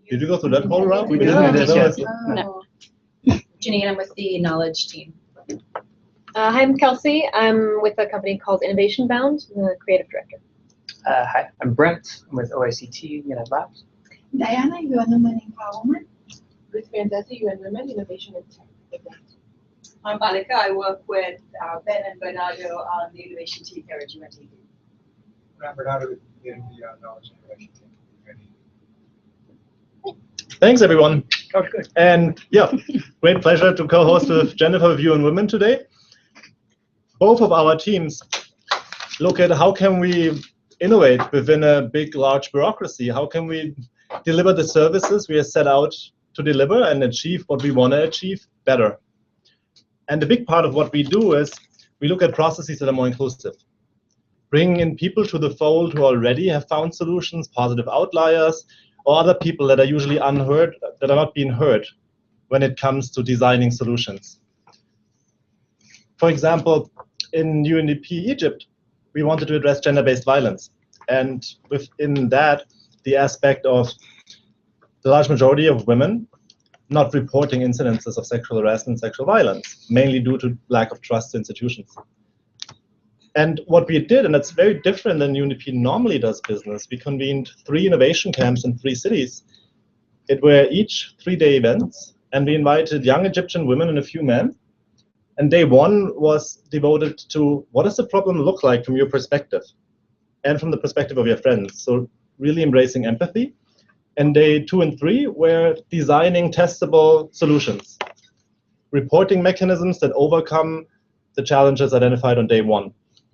Did you go through that whole round? We didn't do this yet. No. Janine, I'm with the knowledge team. Hi, I'm Kelsey. I'm with a company called Innovation Bound. I'm the creative director. Hi, I'm Brent. I'm with OICT United Labs. Diana, UN Women Empowerment. With Fantasy, UN Women Innovation and Tech. I'm Balika. I work with Ben and Bernardo on the innovation team here at UNDP. I'm Bernardo in the knowledge and innovation team. Thanks, everyone. Oh, good. And yeah, great pleasure to co-host with Jennifer with UN Women today. Both of our teams look at how can we innovate within a big, large bureaucracy. How can we deliver the services we are set out to deliver and achieve what we want to achieve better. And a big part of what we do is we look at processes that are more inclusive. Bringing in people to the fold who already have found solutions, positive outliers, or other people that are usually unheard, that are not being heard when it comes to designing solutions. For example, in UNDP Egypt, we wanted to address gender-based violence. And within that, the aspect of the large majority of women not reporting incidences of sexual harassment and sexual violence, mainly due to lack of trust in institutions. And what we did, and that's very different than UNDP normally does business, we convened 3 innovation camps in 3 cities. It were each 3-day events, and we invited young Egyptian women and a few men. And day 1 was devoted to what does the problem look like from your perspective and from the perspective of your friends. So really embracing empathy. And day 2 and 3 were designing testable solutions, reporting mechanisms that overcome the challenges identified on day 1.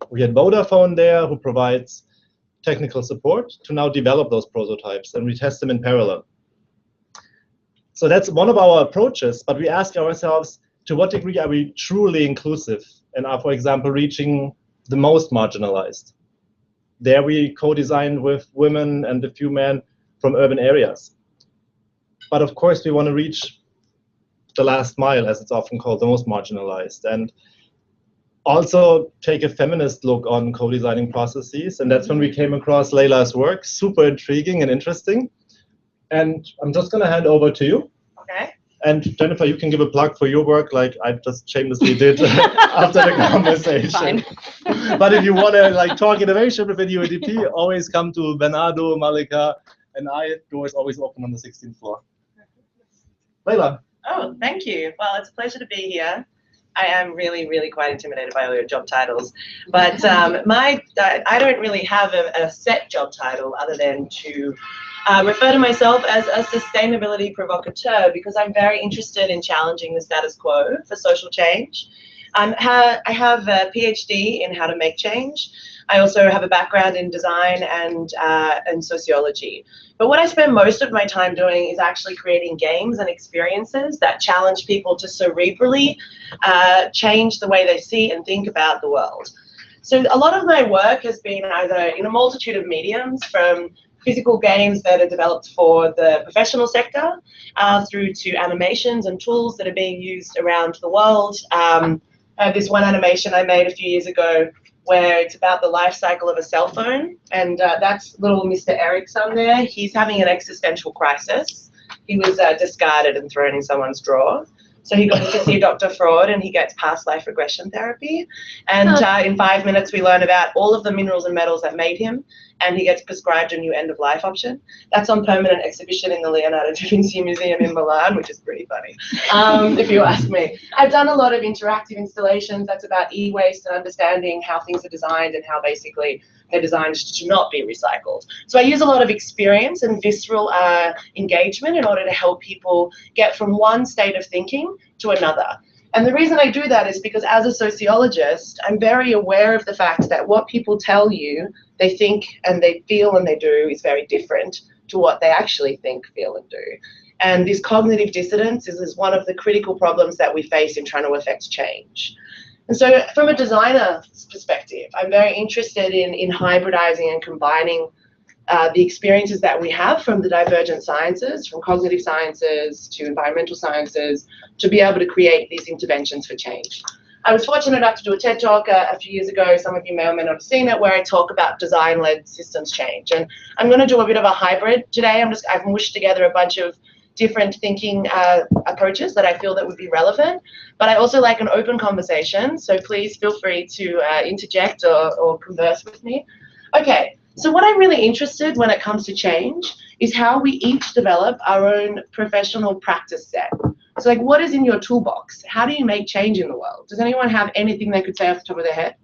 We had Vodafone there, who provides technical support to now develop those prototypes, and we test them in parallel. So that's one of our approaches, but we ask ourselves, to what degree are we truly inclusive and are, for example, reaching the most marginalized? There we co-designed with women and a few men from urban areas. But of course, we want to reach the last mile, as it's often called, the most marginalized, and also take a feminist look on co-designing processes. And that's when we came across Leyla's work, super intriguing and interesting. And I'm just going to hand over to you. Okay. And Jennifer, you can give a plug for your work, like I just shamelessly did after the conversation. Fine. But if you want to talk innovation within UNDP, always come to Bernardo, Malika, and I. Doors always open on the 16th floor. Leyla. Oh, thank you. Well, it's a pleasure to be here. I am really, really quite intimidated by all your job titles, but I don't really have a set job title other than to refer to myself as a sustainability provocateur, because I'm very interested in challenging the status quo for social change. I have a PhD in how to make change. I also have a background in design and sociology. But what I spend most of my time doing is actually creating games and experiences that challenge people to cerebrally change the way they see and think about the world. So a lot of my work has been either in a multitude of mediums, from physical games that are developed for the professional sector, through to animations and tools that are being used around the world. I have this one animation I made a few years ago where it's about the life cycle of a cell phone, and that's little Mr. Erickson there. He's having an existential crisis. He was discarded and thrown in someone's drawer. So he goes to see Dr. Freud, and he gets past life regression therapy. And in 5 minutes, we learn about all of the minerals and metals that made him, and he gets prescribed a new end-of-life option. That's on permanent exhibition in the Leonardo da Vinci Museum in Milan, which is pretty funny, if you ask me. I've done a lot of interactive installations that's about e-waste and understanding how things are designed and how basically they're designed to not be recycled. So I use a lot of experience and visceral engagement in order to help people get from one state of thinking to another. And the reason I do that is because as a sociologist, I'm very aware of the fact that what people tell you they think and they feel and they do is very different to what they actually think, feel and do. And this cognitive dissonance is one of the critical problems that we face in trying to affect change. And so from a designer's perspective, I'm very interested in hybridizing and combining the experiences that we have from the divergent sciences, from cognitive sciences to environmental sciences, to be able to create these interventions for change. I was fortunate enough to do a TED Talk a few years ago. Some of you may or may not have seen it, where I talk about design-led systems change. And I'm going to do a bit of a hybrid today. I've mushed together a bunch of different thinking approaches that I feel that would be relevant. But I also like an open conversation, so please feel free to interject or converse with me. Okay, so what I'm really interested when it comes to change is how we each develop our own professional practice set. So like, what is in your toolbox? How do you make change in the world? Does anyone have anything they could say off the top of their head?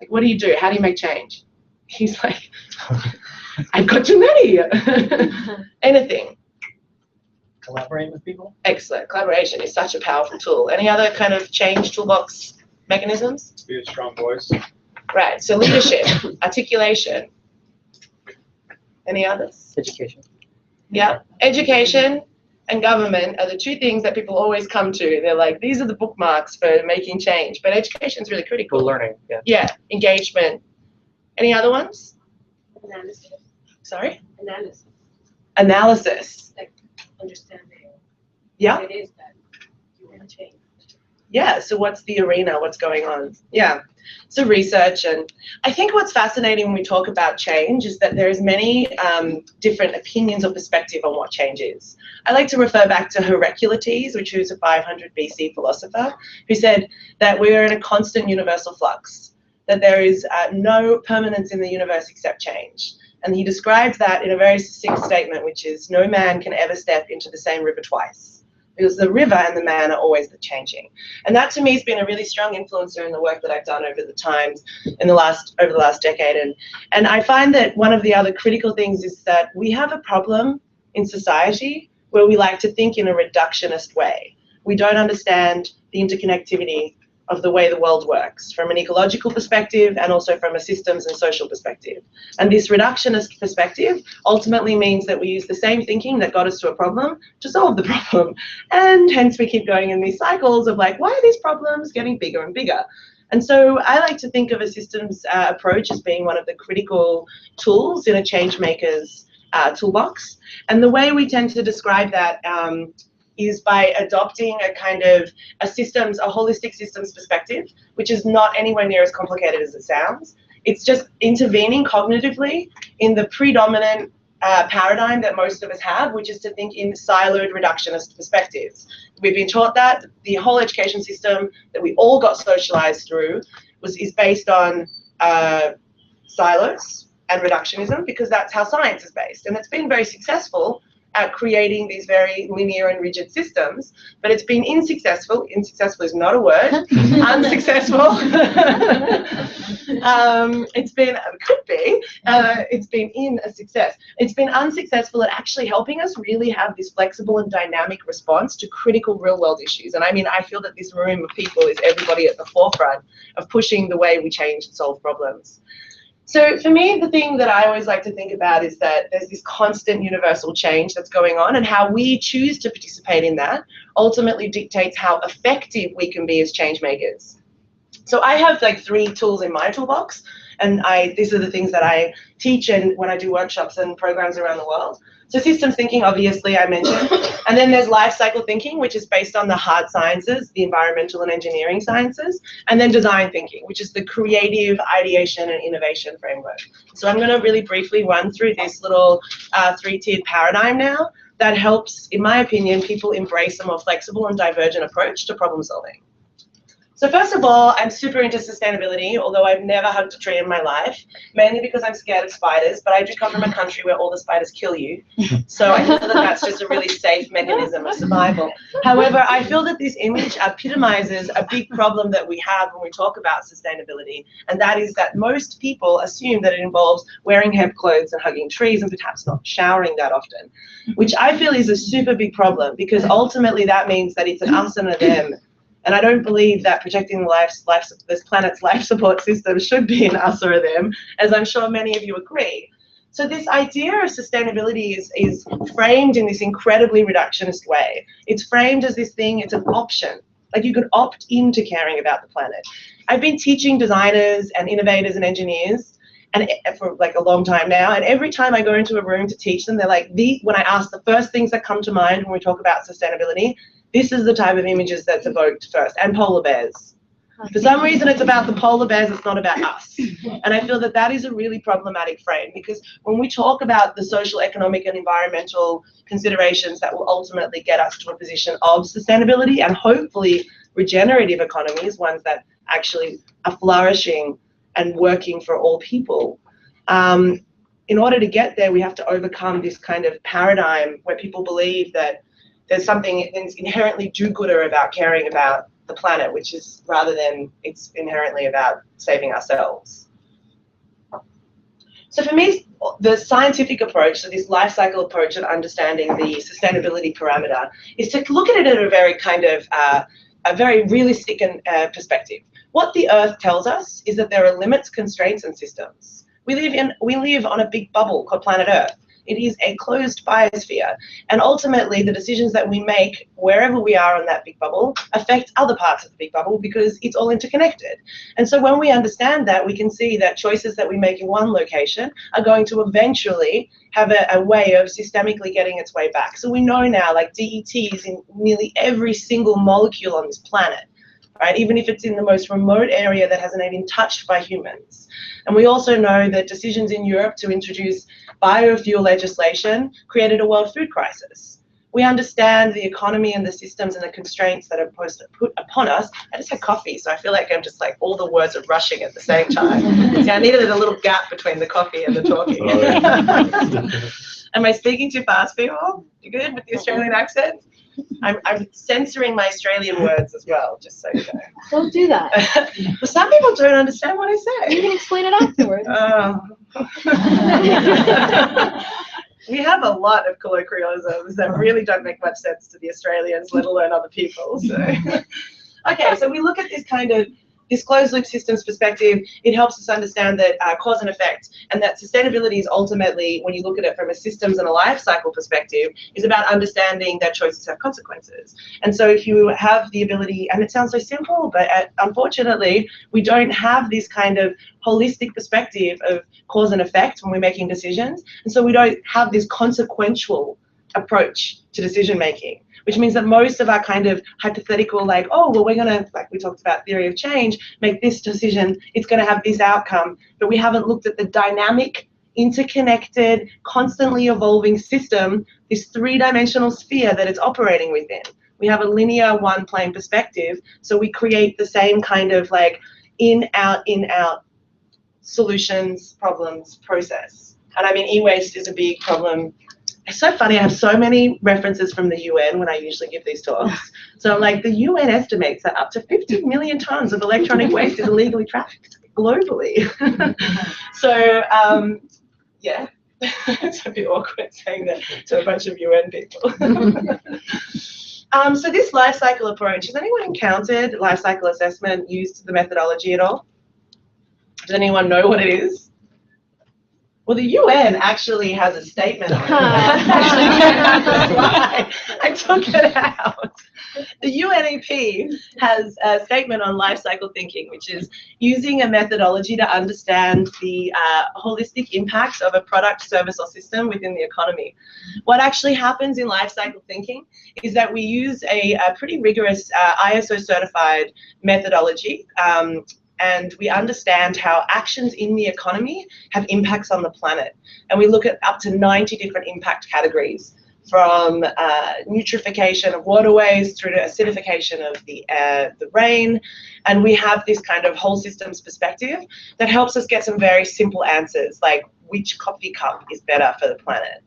Like, what do you do? How do you make change? He's like, I've got too many. Anything. Collaborate with people. Excellent. Collaboration is such a powerful tool. Any other kind of change toolbox mechanisms? Be a strong voice. Right. So leadership, articulation. Any others? Education. Yeah. Education and government are the two things that people always come to. They're like, these are the bookmarks for making change. But education is really critical. For learning. Yeah. Yeah. Engagement. Any other ones? Analysis. Sorry? Analysis. Analysis. Like understanding Yeah. what it is that you want to change. Yeah, so what's the arena, what's going on? Yeah, so research. And I think what's fascinating when we talk about change is that there's many different opinions or perspective on what change is. I like to refer back to Heraclitus, which was a 500 BC philosopher, who said that we're in a constant universal flux, that there is no permanence in the universe except change. And he described that in a very succinct statement, which is, no man can ever step into the same river twice, because the river and the man are always changing. And that to me has been a really strong influencer in the work that I've done over the last decade. And I find that one of the other critical things is that we have a problem in society where we like to think in a reductionist way. We don't understand the interconnectivity of the way the world works from an ecological perspective and also from a systems and social perspective. And this reductionist perspective ultimately means that we use the same thinking that got us to a problem to solve the problem. And hence we keep going in these cycles of like, why are these problems getting bigger and bigger? And so I like to think of a systems approach as being one of the critical tools in a change maker's toolbox. And the way we tend to describe that is by adopting a kind of a holistic systems perspective, which is not anywhere near as complicated as it sounds. It's just intervening cognitively in the predominant paradigm that most of us have, which is to think in siloed reductionist perspectives. We've been taught that the whole education system that we all got socialized through is based on silos and reductionism, because that's how science is based. And it's been very successful at creating these very linear and rigid systems, but it's been unsuccessful. Unsuccessful is not a word. Unsuccessful. It's been in a success. It's been unsuccessful at actually helping us really have this flexible and dynamic response to critical real world issues. And I mean, I feel that this room of people is everybody at the forefront of pushing the way we change and solve problems. So for me, the thing that I always like to think about is that there's this constant universal change that's going on, and how we choose to participate in that ultimately dictates how effective we can be as change makers. So I have like 3 tools in my toolbox, and these are the things that I teach and when I do workshops and programs around the world. So systems thinking, obviously, I mentioned. And then there's life cycle thinking, which is based on the hard sciences, the environmental and engineering sciences. And then design thinking, which is the creative ideation and innovation framework. So I'm going to really briefly run through this little 3-tiered paradigm now that helps, in my opinion, people embrace a more flexible and divergent approach to problem solving. So first of all, I'm super into sustainability, although I've never hugged a tree in my life, mainly because I'm scared of spiders, but I do come from a country where all the spiders kill you. So I feel that that's just a really safe mechanism of survival. However, I feel that this image epitomizes a big problem that we have when we talk about sustainability, and that is that most people assume that it involves wearing hemp clothes and hugging trees and perhaps not showering that often, which I feel is a super big problem, because ultimately that means that it's an us and a them. And I don't believe that protecting this planet's life support system should be an us or a them, as I'm sure many of you agree. So this idea of sustainability is framed in this incredibly reductionist way. It's framed as this thing, it's an option. Like you could opt into caring about the planet. I've been teaching designers and innovators and engineers and for like a long time now, and every time I go into a room to teach them, they're like, when I ask the first things that come to mind when we talk about sustainability, this is the type of images that's evoked first, and polar bears. For some reason, it's about the polar bears, it's not about us. And I feel that that is a really problematic frame, because when we talk about the social, economic, and environmental considerations that will ultimately get us to a position of sustainability and hopefully regenerative economies, ones that actually are flourishing and working for all people, in order to get there, we have to overcome this kind of paradigm where people believe that there's something inherently do-gooder about caring about the planet, which is rather than it's inherently about saving ourselves. So for me, the scientific approach, so this life cycle approach of understanding the sustainability parameter, is to look at it at a very kind of a very realistic and perspective. What the Earth tells us is that there are limits, constraints, and systems. We live on a big bubble called planet Earth. It is a closed biosphere, and ultimately the decisions that we make wherever we are on that big bubble affect other parts of the big bubble because it's all interconnected. And so when we understand that, we can see that choices that we make in one location are going to eventually have a way of systemically getting its way back. So we know now, like, DET is in nearly every single molecule on this planet, right? Even if it's in the most remote area that hasn't been touched by humans. And we also know that decisions in Europe to introduce biofuel legislation created a world food crisis. We understand the economy and the systems and the constraints that are put upon us. I just had coffee, so I feel like I'm just like all the words are rushing at the same time. See, I needed a little gap between the coffee and the talking. Am I speaking too fast, people? You good with the Australian accent? I'm censoring my Australian words as well, just so you know. Don't do that. But some people don't understand what I say. You can explain it afterwards. We have a lot of colloquialisms that really don't make much sense to the Australians, let alone other people. So, okay, so we look at this kind of this closed loop systems perspective. It helps us understand that cause and effect, and that sustainability is ultimately, when you look at it from a systems and a life cycle perspective, is about understanding that choices have consequences. And so if you have the ability, and it sounds so simple, but unfortunately, we don't have this kind of holistic perspective of cause and effect when we're making decisions. And so we don't have this consequential approach to decision making, which means that most of our kind of hypothetical, like, oh, well, we're going to, like we talked about theory of change, make this decision, it's going to have this outcome, but we haven't looked at the dynamic, interconnected, constantly evolving system, this three-dimensional sphere that it's operating within. We have a linear one-plane perspective, so we create the same kind of like in, out, solutions, problems, process. And I mean, e-waste is a big problem. It's so funny, I have so many references from the UN when I usually give these talks. So I'm like, the UN estimates that up to 50 million tons of electronic waste is illegally trafficked globally. So, yeah, it's a bit awkward saying that to a bunch of UN people. So this life cycle approach, has anyone encountered life cycle assessment, used the methodology at all? Does anyone know what it is? Well, the UN actually has a statement on it. That's why I took it out. The UNDP has a statement on life cycle thinking, which is using a methodology to understand the holistic impacts of a product, service, or system within the economy. What actually happens in life cycle thinking is that we use a pretty rigorous ISO certified methodology, and we understand how actions in the economy have impacts on the planet. And we look at up to 90 different impact categories, from eutrophication of waterways through to acidification of the rain. And we have this kind of whole systems perspective that helps us get some very simple answers, like which coffee cup is better for the planet?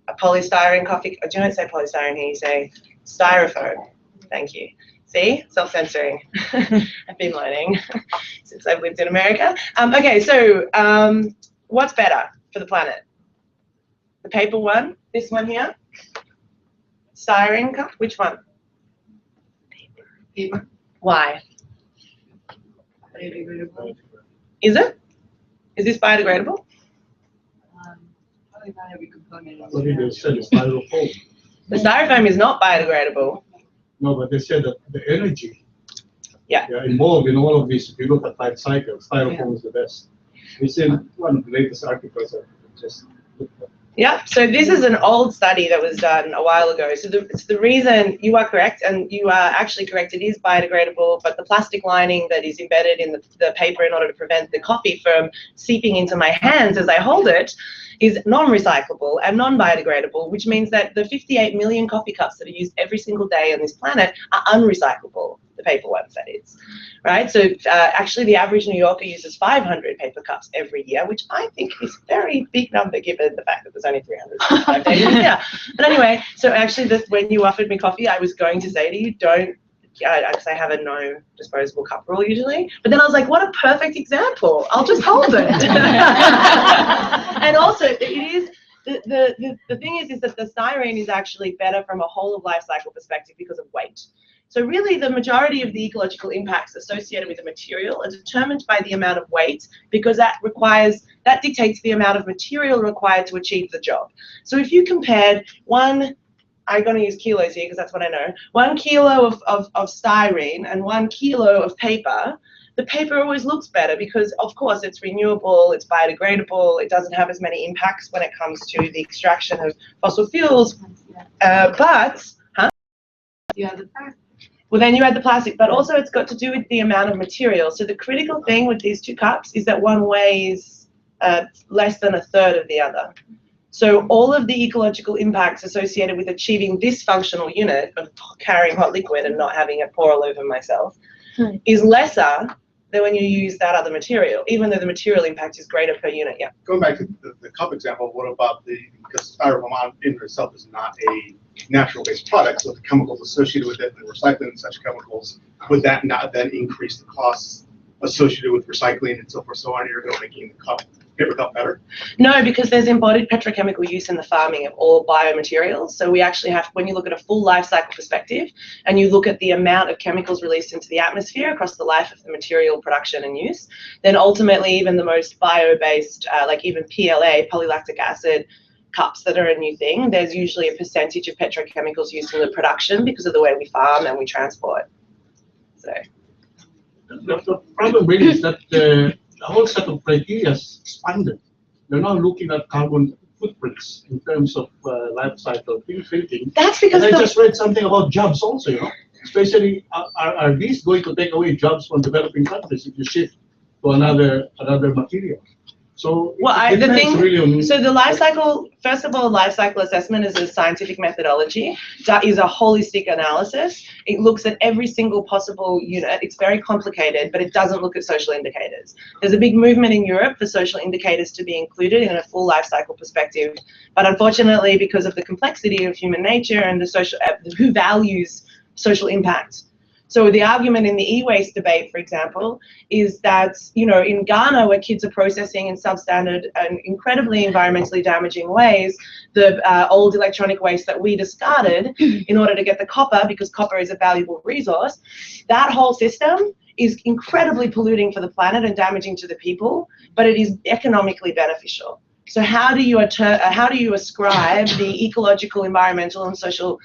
A polystyrene coffee, do you don't say polystyrene here, you say styrofoam. Thank you. See, self-censoring. I've been learning since I've lived in America. Okay, so what's better for the planet? The paper one, this one here? Styrene cup, which one? Paper. Why? Biodegradable. Is it? Is this biodegradable? Probably not every component. What did they say? The styrofoam. The styrofoam is not biodegradable. No, but they said that the energy Yeah. involved in all of this, if you look at life cycle, styrofoam is the best. It's in one of the latest articles I just looked at. Yeah, so this is an old study that was done a while ago. So the reason, you are correct, and you are actually correct, it is biodegradable, but the plastic lining that is embedded in the paper in order to prevent the coffee from seeping into my hands as I hold it is non-recyclable and non-biodegradable, which means that the 58 million coffee cups that are used every single day on this planet are unrecyclable, the paper ones, that is, right? So actually the average New Yorker uses 500 paper cups every year, which I think is a very big number given the fact that there's only 365 days in a year. But anyway, so actually when you offered me coffee, I was going to say to you, don't, because I have a no disposable cup rule usually, but then I was like, what a perfect example. I'll just hold it. And also, it is, the thing is that the styrene is actually better from a whole of life cycle perspective because of weight. So really the majority of the ecological impacts associated with the material are determined by the amount of weight, because that dictates the amount of material required to achieve the job. So if you compared I'm going to use kilos here because that's what I know, 1 kilo of styrene and 1 kilo of paper, the paper always looks better because, of course, it's renewable, it's biodegradable, it doesn't have as many impacts when it comes to the extraction of fossil fuels. You have the plastic. Well, then you add the plastic, but also it's got to do with the amount of material. So the critical thing with these two cups is that one weighs less than a third of the other. So all of the ecological impacts associated with achieving this functional unit of carrying hot liquid and not having it pour all over myself is lesser than when you use that other material, even though the material impact is greater per unit. Yeah. Going back to the cup example, what about because styrofoam in itself is not a natural-based product, so the chemicals associated with it and recycling such chemicals, would that not then increase the costs associated with recycling and so forth, so on, you're going to making the paper cup better? No, because there's embodied petrochemical use in the farming of all biomaterials. So we actually have, when you look at a full life cycle perspective and you look at the amount of chemicals released into the atmosphere across the life of the material production and use, then ultimately even the most bio-based, like even PLA, polylactic acid, cups that are a new thing, there's usually a percentage of petrochemicals used in the production because of the way we farm and we transport. So the problem really is that the whole set of criteria is expanded. They're now looking at carbon footprints in terms of life cycle thinking. That's because I just read something about jobs also, you know. Especially, are these going to take away jobs from developing countries if you shift to another material? So well, the thing, really so the life cycle, first of all, life cycle assessment is a scientific methodology that is a holistic analysis. It looks at every single possible unit. It's very complicated, but it doesn't look at social indicators. There's a big movement in Europe for social indicators to be included in a full life cycle perspective. But unfortunately, because of the complexity of human nature and the social, who values social impact. So the argument in the e-waste debate, for example, is that, you know, in Ghana, where kids are processing in substandard and incredibly environmentally damaging ways, the old electronic waste that we discarded in order to get the copper, because copper is a valuable resource, that whole system is incredibly polluting for the planet and damaging to the people, but it is economically beneficial. So how do you ascribe the ecological, environmental, and social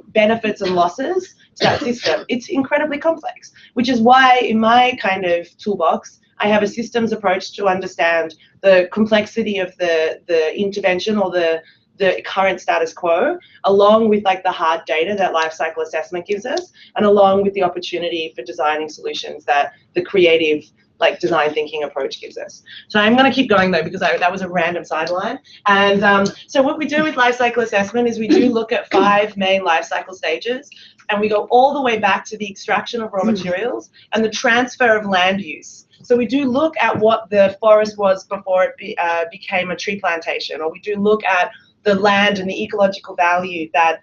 benefits and losses to that system? It's incredibly complex, which is why in my kind of toolbox, I have a systems approach to understand the complexity of the intervention or the current status quo, along with like the hard data that life cycle assessment gives us, and along with the opportunity for designing solutions that the creative like design thinking approach gives us. So I'm going to keep going though, because that was a random sideline. And so what we do with life cycle assessment is we do look at 5 main life cycle stages, and we go all the way back to the extraction of raw materials and the transfer of land use. So we do look at what the forest was before it became a tree plantation, or we do look at the land and the ecological value that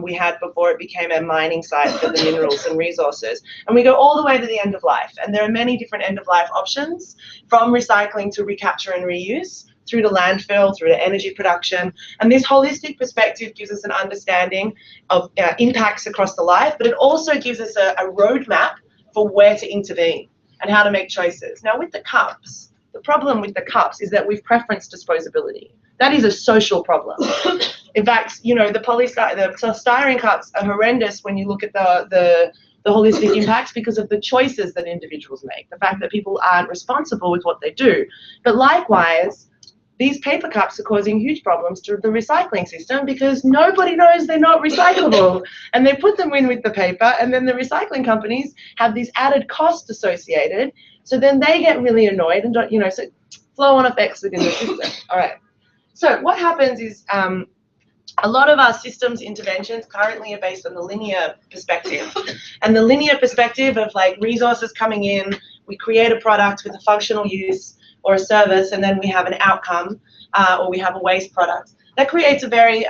we had before it became a mining site for the minerals and resources. And we go all the way to the end of life. And there are many different end of life options, from recycling to recapture and reuse, through to landfill, through to energy production. And this holistic perspective gives us an understanding of impacts across the life, but it also gives us a roadmap for where to intervene and how to make choices. Now with the cups, the problem with the cups is that we've preferenced disposability. That is a social problem. In fact, you know, the styrene cups are horrendous when you look at the holistic impacts because of the choices that individuals make, the fact that people aren't responsible with what they do. But likewise, these paper cups are causing huge problems to the recycling system because nobody knows they're not recyclable. And they put them in with the paper, and then the recycling companies have these added costs associated. So then they get really annoyed and don't, so flow-on effects within the system. All right. So what happens is a lot of our systems interventions currently are based on the linear perspective. And the linear perspective of like resources coming in, we create a product with a functional use or a service, and then we have an outcome or we have a waste product. That creates a very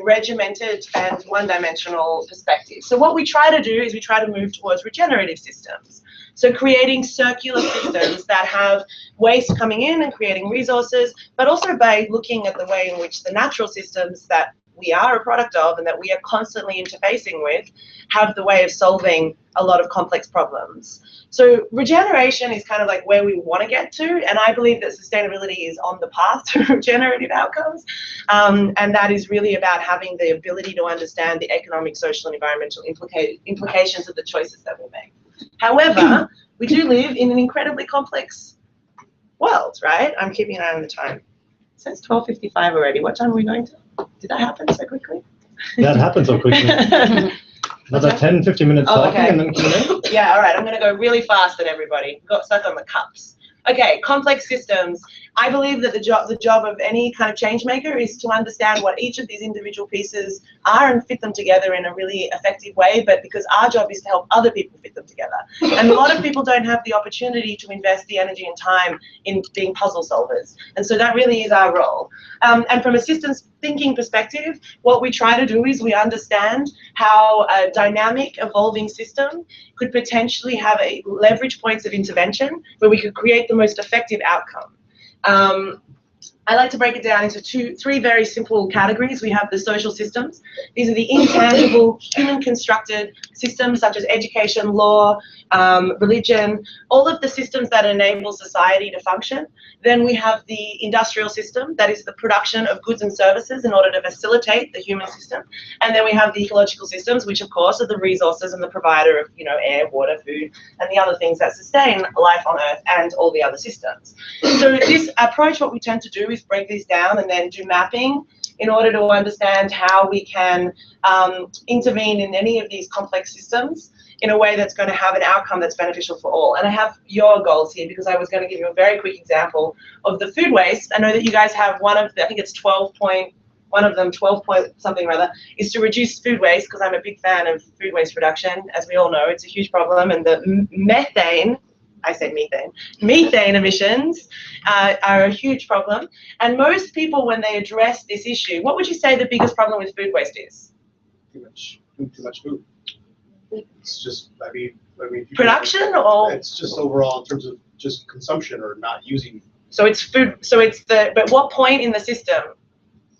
regimented and one-dimensional perspective. So what we try to do is we try to move towards regenerative systems. So creating circular systems that have waste coming in and creating resources, but also by looking at the way in which the natural systems that we are a product of and that we are constantly interfacing with have the way of solving a lot of complex problems. So regeneration is kind of like where we want to get to, and I believe that sustainability is on the path to regenerative outcomes, and that is really about having the ability to understand the economic, social, and environmental implications of the choices that we make. However, we do live in an incredibly complex world, right? I'm keeping an eye on the time. It says 12:55 already. What time are we going to? Did that happen so quickly? That happened so quickly. Another 10, 15 minutes talking and then Q&A? Yeah, all right. I'm going to go really fast at everybody. Got stuck on the cups. Okay, complex systems. I believe that the job of any kind of change maker is to understand what each of these individual pieces are and fit them together in a really effective way, but because our job is to help other people fit them together. And a lot of people don't have the opportunity to invest the energy and time in being puzzle solvers. And so that really is our role. And from a systems thinking perspective, what we try to do is we understand how a dynamic, evolving system could potentially have leverage points of intervention where we could create the most effective outcome. I like to break it down into three very simple categories. We have the social systems. These are the intangible, human-constructed systems such as education, law, religion, all of the systems that enable society to function. Then we have the industrial system, that is the production of goods and services in order to facilitate the human system. And then we have the ecological systems, which of course are the resources and the provider of air, water, food, and the other things that sustain life on Earth and all the other systems. So this approach, what we tend to do is break these down and then do mapping in order to understand how we can intervene in any of these complex systems in a way that's going to have an outcome that's beneficial for all. And I have your goals here because I was going to give you a very quick example of the food waste. I know that you guys have one of the, I think it's 12 point something rather, is to reduce food waste, because I'm a big fan of food waste reduction. As we all know, it's a huge problem, and the methane emissions are a huge problem. And most people, when they address this issue, what would you say the biggest problem with food waste is? Too much food. It's just, I mean, production, or it's just overall in terms of just consumption or not using. So it's food. So it's but what point in the system?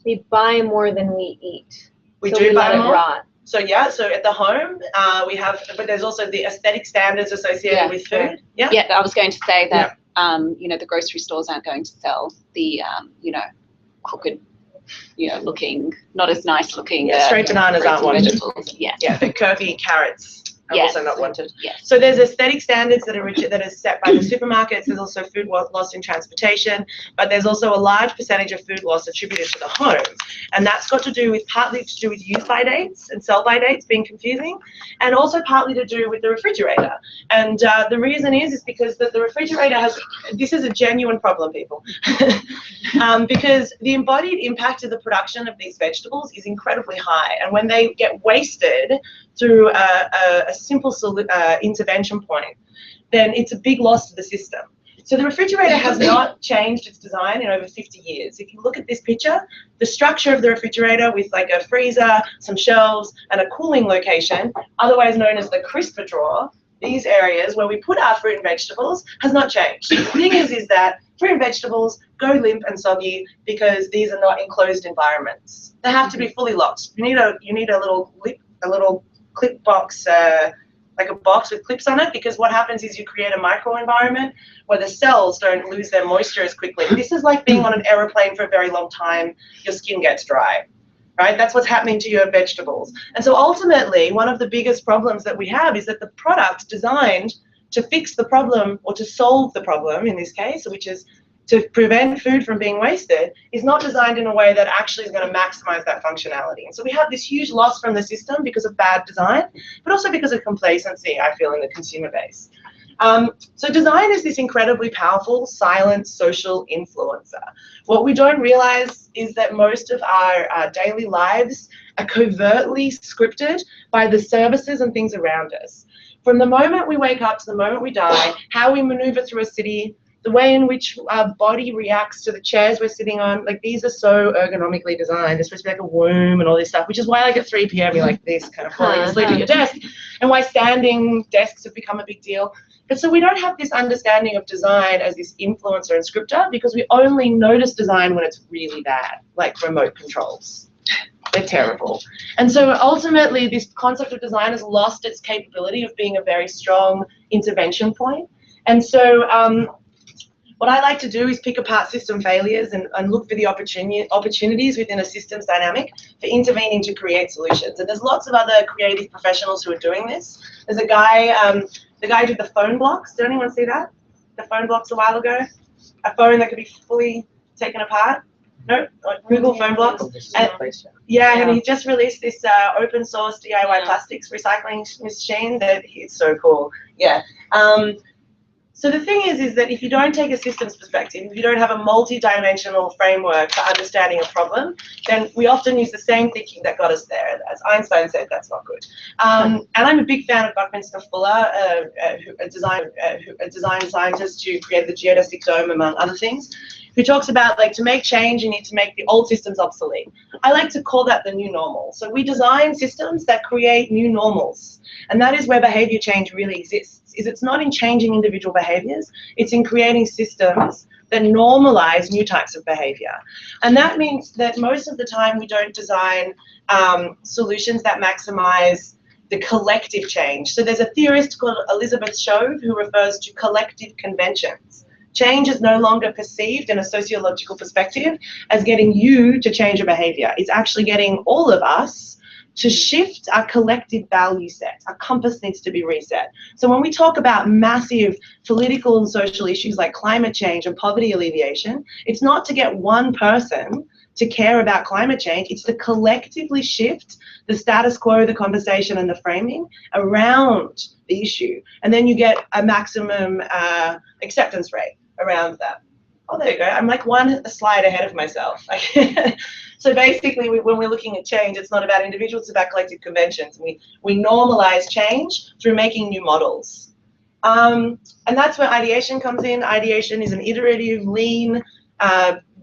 We buy more than we eat. We so do we buy let it more. rot. So yeah, so at the home we have, but there's also the aesthetic standards associated with food. Right. Yeah. Yeah, I was going to say that the grocery stores aren't going to sell the crooked, looking, not as nice looking. Yeah, straight bananas aren't wanted. Vegetables. Yeah. Yeah, the curvy carrots are also not wanted. Yes. So there's aesthetic standards that are set by the supermarkets. There's also food loss in transportation, but there's also a large percentage of food loss attributed to the homes, and that's got to do with partly to do with use-by dates and sell-by dates being confusing, and also partly to do with the refrigerator. And the reason is because the refrigerator this is a genuine problem, people, because the embodied impact of the production of these vegetables is incredibly high, and when they get wasted through a simple intervention point, then it's a big loss to the system. So the refrigerator has not changed its design in over 50 years. If you look at this picture, the structure of the refrigerator with like a freezer, some shelves, and a cooling location, otherwise known as the crisper drawer, these areas where we put our fruit and vegetables, has not changed. The thing is that fruit and vegetables go limp and soggy because these are not enclosed environments. They have to be fully locked. You need a little clip box, like a box with clips on it, because what happens is you create a microenvironment where the cells don't lose their moisture as quickly. This is like being on an aeroplane for a very long time, your skin gets dry, right? That's what's happening to your vegetables. And so ultimately, one of the biggest problems that we have is that the product designed to fix the problem or to solve the problem in this case, which is to prevent food from being wasted is not designed in a way that actually is going to maximize that functionality. And so we have this huge loss from the system because of bad design, but also because of complacency, I feel, in the consumer base. So design is this incredibly powerful, silent social influencer. What we don't realize is that most of our daily lives are covertly scripted by the services and things around us. From the moment we wake up to the moment we die, how we maneuver through a city, the way in which our body reacts to the chairs we're sitting on, like these are so ergonomically designed. They're supposed to be like a womb and all this stuff, which is why like at 3 p.m. you're like this, kind of falling asleep at your desk, and why standing desks have become a big deal. But so we don't have this understanding of design as this influencer and scripter because we only notice design when it's really bad, like remote controls. They're terrible. And so ultimately this concept of design has lost its capability of being a very strong intervention point. And so what I like to do is pick apart system failures and look for the opportunities within a systems dynamic for intervening to create solutions. And there's lots of other creative professionals who are doing this. There's a guy, the guy who did the phone blocks. Did anyone see that? The phone blocks a while ago? A phone that could be fully taken apart? No, Google phone blocks. And, yeah, and he just released this open source DIY plastics recycling machine that is so cool. Yeah. So the thing is that if you don't take a systems perspective, if you don't have a multi-dimensional framework for understanding a problem, then we often use the same thinking that got us there. As Einstein said, that's not good. And I'm a big fan of Buckminster Fuller, a design scientist who created the geodesic dome, among other things, who talks about, like, to make change, you need to make the old systems obsolete. I like to call that the new normal. So we design systems that create new normals. And that is where behavior change really exists. It's not in changing individual behaviors, it's in creating systems that normalize new types of behavior. And that means that most of the time we don't design solutions that maximize the collective change. So there's a theorist called Elizabeth Shove who refers to collective conventions. Change is no longer perceived in a sociological perspective as getting you to change your behavior. It's actually getting all of us to shift our collective value set. Our compass needs to be reset. So when we talk about massive political and social issues like climate change and poverty alleviation, it's not to get one person to care about climate change, it's to collectively shift the status quo, the conversation and the framing around the issue. And then you get a maximum acceptance rate around that. Oh, there you go. I'm like one slide ahead of myself. So basically, when we're looking at change, it's not about individuals, it's about collective conventions. We normalize change through making new models. And that's where ideation comes in. Ideation is an iterative, lean,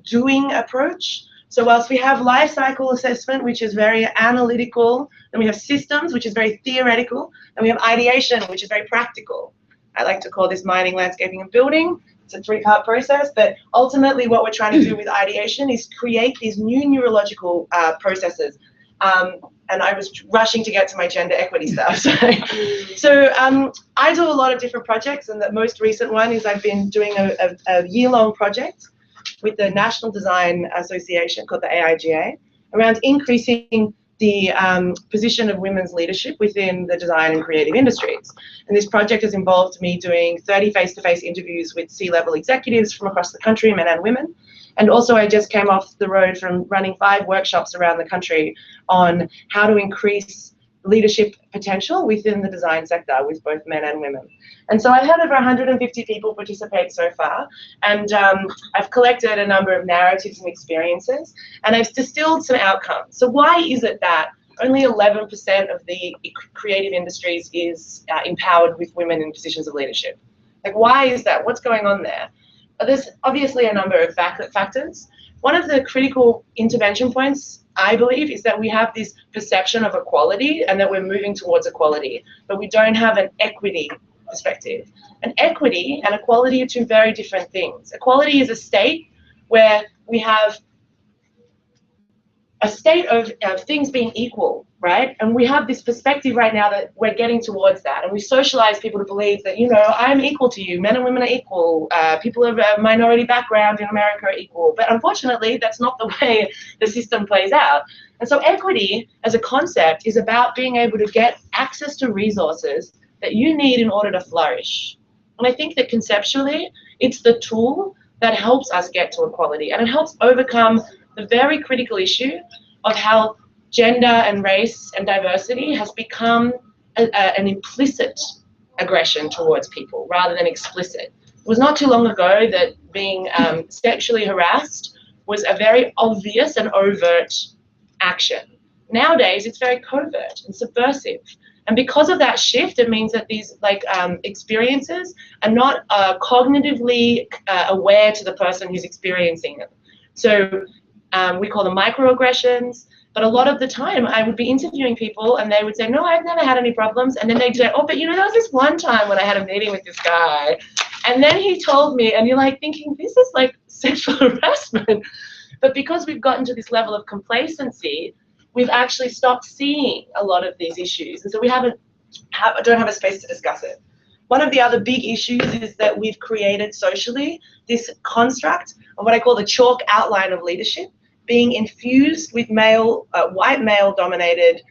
doing approach. So whilst we have life cycle assessment, which is very analytical, then we have systems, which is very theoretical, and we have ideation, which is very practical. I like to call this mining, landscaping, and building. It's a 3-part process, but ultimately what we're trying to do with ideation is create these new neurological processes. And I was rushing to get to my gender equity stuff. So I do a lot of different projects, and the most recent one is I've been doing a year-long project with the National Design Association called the AIGA around increasing the position of women's leadership within the design and creative industries. And this project has involved me doing 30 face-to-face interviews with C-level executives from across the country, men and women. And also I just came off the road from running 5 workshops around the country on how to increase leadership potential within the design sector with both men and women. And so I've had over 150 people participate so far, and I've collected a number of narratives and experiences, and I've distilled some outcomes. So why is it that only 11% of the creative industries is empowered with women in positions of leadership? Like, why is that? What's going on there? There's obviously a number of factors. One of the critical intervention points, I believe, is that we have this perception of equality and that we're moving towards equality, but we don't have an equity perspective. And equity and equality are 2 very different things. Equality is a state where we have a state of things being equal, right? And we have this perspective right now that we're getting towards that, and we socialize people to believe that, you know, I'm equal to you, men and women are equal, people of a minority background in America are equal. But unfortunately, that's not the way the system plays out. And so equity as a concept is about being able to get access to resources that you need in order to flourish. And I think that conceptually, it's the tool that helps us get to equality, and it helps overcome the very critical issue of how gender and race and diversity has become an implicit aggression towards people rather than explicit. It was not too long ago that being sexually harassed was a very obvious and overt action. Nowadays, it's very covert and subversive. And because of that shift, it means that these experiences are not cognitively aware to the person who's experiencing them. So we call them microaggressions. But a lot of the time, I would be interviewing people, and they would say, "No, I've never had any problems." And then they'd say, "Oh, but you know, there was this one time when I had a meeting with this guy, and then he told me," and you're like thinking, this is like sexual harassment. But because we've gotten to this level of complacency, we've actually stopped seeing a lot of these issues, and so we don't have a space to discuss it. One of the other big issues is that we've created socially this construct of what I call the chalk outline of leadership, being infused with white male-dominated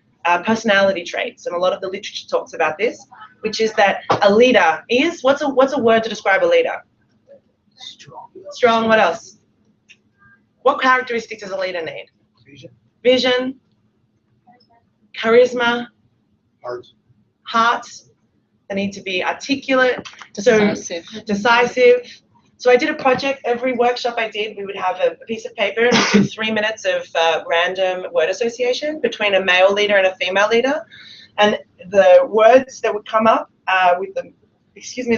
personality traits, and a lot of the literature talks about this, which is that a leader is, what's a word to describe a leader? Strong. Strong. What else? What characteristics does a leader need? Vision, charisma, heart. They need to be articulate, decisive. So I did a project. Every workshop I did, we would have a piece of paper and we'd do 3 minutes of random word association between a male leader and a female leader. And the words that would come up with the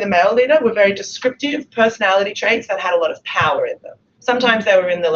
male leader were very descriptive personality traits that had a lot of power in them. Sometimes they were in the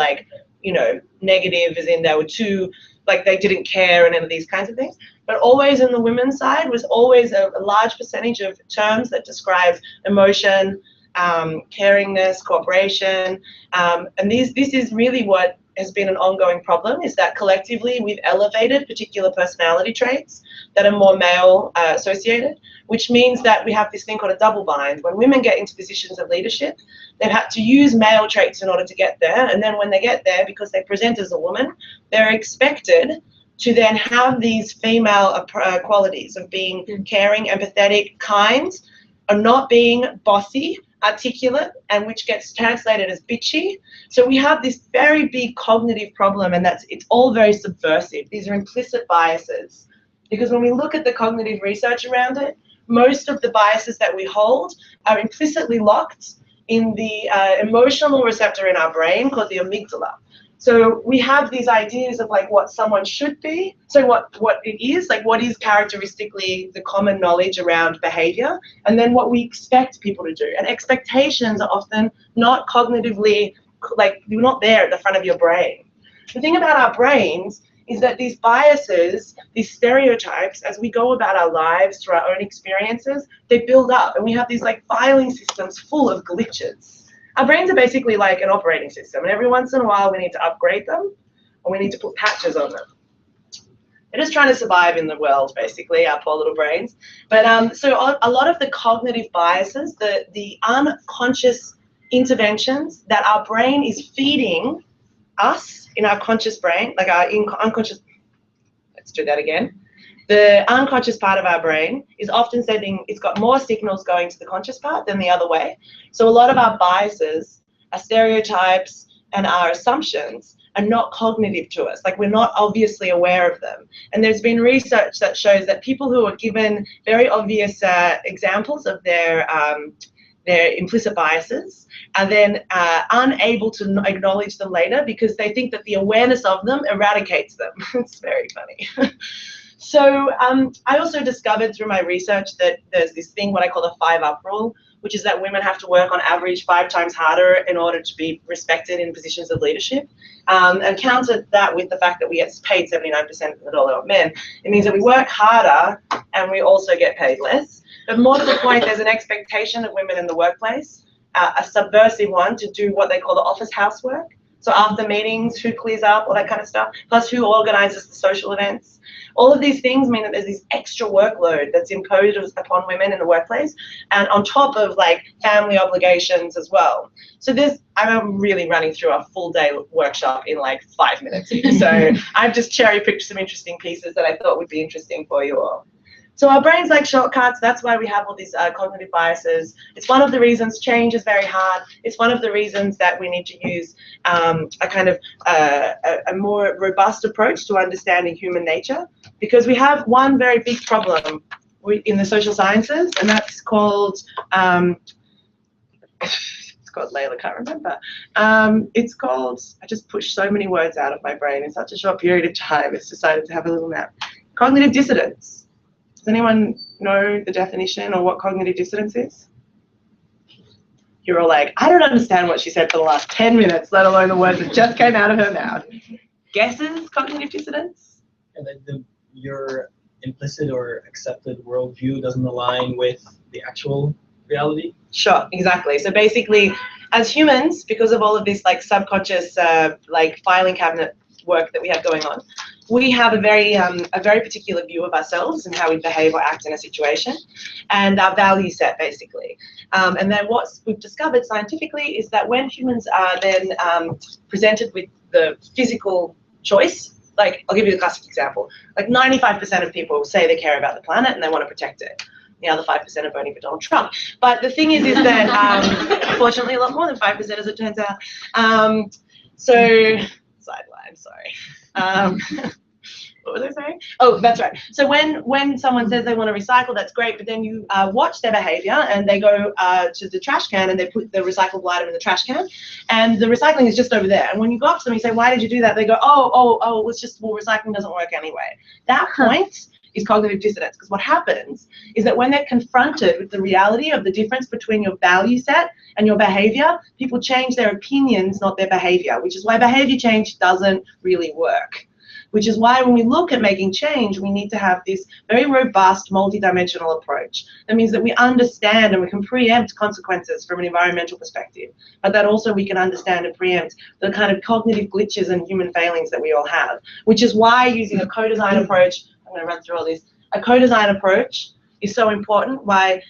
negative, as in they were too, they didn't care and any of these kinds of things. But always in the women's side was always a large percentage of terms that describe emotion, caringness, cooperation, and this is really what has been an ongoing problem, is that collectively we've elevated particular personality traits that are more male associated, which means that we have this thing called a double bind. When women get into positions of leadership, they've had to use male traits in order to get there, and then when they get there, because they present as a woman, they're expected to then have these female qualities of being caring, empathetic, kind, or not being bossy, articulate, and which gets translated as bitchy. So we have this very big cognitive problem, and it's all very subversive. These are implicit biases, because when we look at the cognitive research around it, most of the biases that we hold are implicitly locked in the emotional receptor in our brain called the amygdala. So we have these ideas of what someone should be, so what it is, what is characteristically the common knowledge around behavior, and then what we expect people to do. And expectations are often not cognitively, they're not there at the front of your brain. The thing about our brains is that these biases, these stereotypes, as we go about our lives through our own experiences, they build up, and we have these filing systems full of glitches. Our brains are basically like an operating system, and every once in a while we need to upgrade them, or we need to put patches on them. They're just trying to survive in the world, basically, our poor little brains. But so a lot of the cognitive biases, the unconscious interventions that our brain is feeding us in our conscious brain, our unconscious, let's do that again. The unconscious part of our brain is often sending, it's got more signals going to the conscious part than the other way. So a lot of our biases, our stereotypes, and our assumptions are not cognitive to us. We're not obviously aware of them. And there's been research that shows that people who are given very obvious examples of their implicit biases are then unable to acknowledge them later because they think that the awareness of them eradicates them. It's very funny. So I also discovered through my research that there's this thing, what I call the 5-up rule, which is that women have to work on average 5 times harder in order to be respected in positions of leadership. And counter that with the fact that we get paid 79% of the dollar of men. It means that we work harder and we also get paid less. But more to the point, there's an expectation of women in the workplace, a subversive one, to do what they call the office housework. So after meetings, who clears up, all that kind of stuff, plus who organizes the social events. All of these things mean that there's this extra workload that's imposed upon women in the workplace, and on top of family obligations as well. So I'm really running through a full day workshop in 5 minutes here. So I've just cherry picked some interesting pieces that I thought would be interesting for you all. So our brains like shortcuts. That's why we have all these cognitive biases. It's one of the reasons change is very hard. It's one of the reasons that we need to use a kind of a more robust approach to understanding human nature, because we have one very big problem in the social sciences, and that's called it's called Leyla, can't remember. It's called, I just pushed so many words out of my brain in such a short period of time. It's decided to have a little nap. Cognitive dissonance. Does anyone know the definition or what cognitive dissonance is? You're all like, I don't understand what she said for the last 10 minutes, let alone the words that just came out of her mouth. Guesses, cognitive dissonance? And then your implicit or accepted worldview doesn't align with the actual reality? Sure, exactly. So basically, as humans, because of all of this like subconscious like filing cabinet work that we have going on, we have a very particular view of ourselves and how we behave or act in a situation, and our value set basically. And then what we've discovered scientifically is that when humans are then presented with the physical choice, like I'll give you a classic example, like 95% of people say they care about the planet and they want to protect it. The other 5% are voting for Donald Trump. But the thing is that unfortunately a lot more than 5% as it turns out. So sideline, sorry. What was I saying? Oh, that's right. So when someone says they want to recycle, that's great, but then you watch their behavior and they go to the trash can and they put the recyclable item in the trash can, and the recycling is just over there. And when you go up to them, you say, why did you do that? They go, oh, it's just, well, recycling doesn't work anyway. That point is cognitive dissonance, because what happens is that when they're confronted with the reality of the difference between your value set and your behavior, people change their opinions, not their behavior, which is why behavior change doesn't really work. Which is why when we look at making change, we need to have this very robust, multidimensional approach. That means that we understand and we can preempt consequences from an environmental perspective, but that also we can understand and preempt the kind of cognitive glitches and human failings that we all have, which is why using a co-design approach, I'm going to run through all this, a co-design approach is so important, why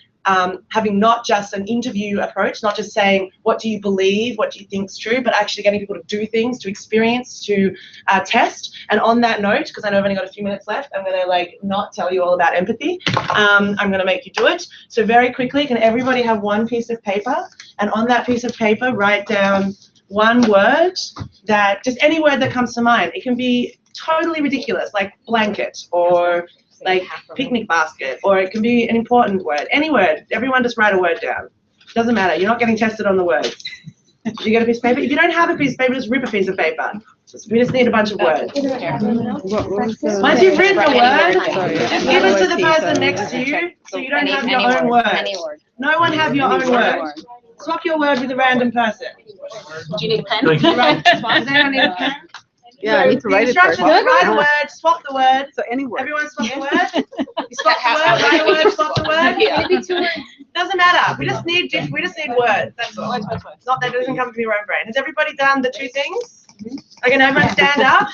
having not just an interview approach, not just saying, what do you believe, what do you think is true, but actually getting people to do things, to experience, to test. And on that note, because I know I've only got a few minutes left, I'm going to like not tell you all about empathy. I'm going to make you do it. So very quickly, can everybody have one piece of paper? And on that piece of paper, write down one word, that just any word that comes to mind. It can be totally ridiculous, like blanket, or like picnic basket, or it can be an important word. Any word. Everyone just write a word down. Doesn't matter. You're not getting tested on the words. You get a piece of paper? If you don't have a piece of paper, just rip a piece of paper. We just need a bunch of words. Once you've written a word, give it to the person next to you, so you don't have your own word. No one have your own word. Swap your word with a random person. Do you need a pen? Does anyone need a pen? Yeah, So I need to write it first. Write a word, swap the word. So any word. Everyone swap the word. You swap the word, write a word, swap the word. Maybe 2 words. Doesn't matter. We just need words. That's all. It's not that it doesn't come from your own brain. Has everybody done the 2 things? Okay, now everyone stand up.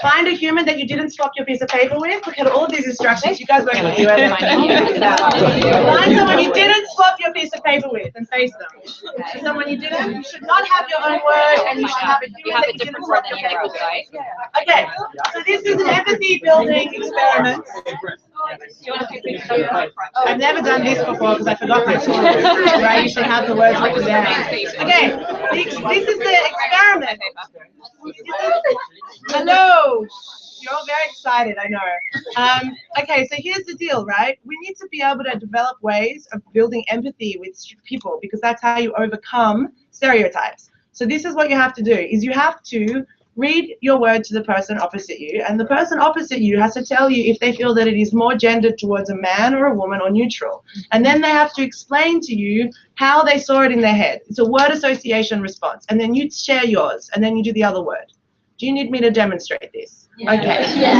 Find a human that you didn't swap your piece of paper with. Look at all these instructions. You guys won't do it. Find someone you didn't swap your piece of paper with and face them. Someone you didn't. You should not have your own word, and you should have a human that you didn't swap your paper with. Okay, so this is an empathy building experiment. I've never done this before because I forgot my tool, where I usually have the words written down. Okay, this is the experiment. Hello. You're all very excited, I know. Okay, so here's the deal, right? We need to be able to develop ways of building empathy with people, because that's how you overcome stereotypes. So this is what you have to do, is you have to read your word to the person opposite you, and the person opposite you has to tell you if they feel that it is more gendered towards a man or a woman or neutral. And then they have to explain to you how they saw it in their head. It's a word association response. And then you share yours, and then you do the other word. Do you need me to demonstrate this? Yeah. Okay. Yeah.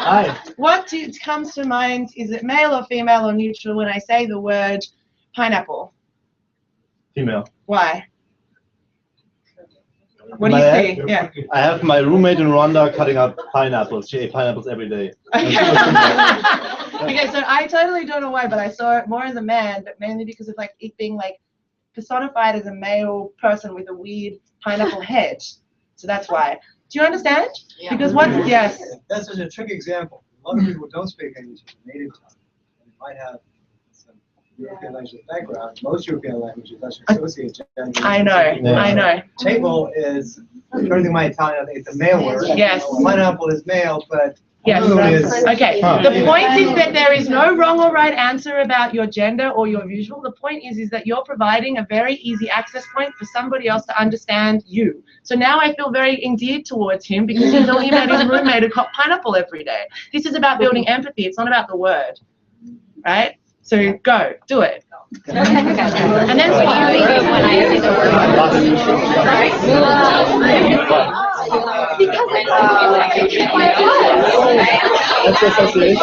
Hi. What comes to mind? Is it male or female or neutral when I say the word pineapple? Female. Why? What do you see? Yeah. I have my roommate in Rwanda cutting up pineapples. She ate pineapples every day. Okay. Okay, so I totally don't know why, but I saw it more as a man, but mainly because of like it being like personified as a male person with a weird pineapple head. So that's why. Do you understand? Yeah. Because what? Yes. That's such a tricky example. lot of people don't speak English as a native tongue. And they might have some European language background. Most European languages actually associate gender. I know. Table is, according to my Italian, I think it's a male word. Yes. Pineapple is male, but yes. food is. Okay. The point is that there is no wrong or right answer about your gender or your visual. The point is that you're providing a very easy access point for somebody else to understand you. So now I feel very endeared towards him because he's talking about his roommate who caught pineapple every day. This is about building empathy. It's not about the word, right? So go, do it. And then What do you mean when I say the word? That's the association.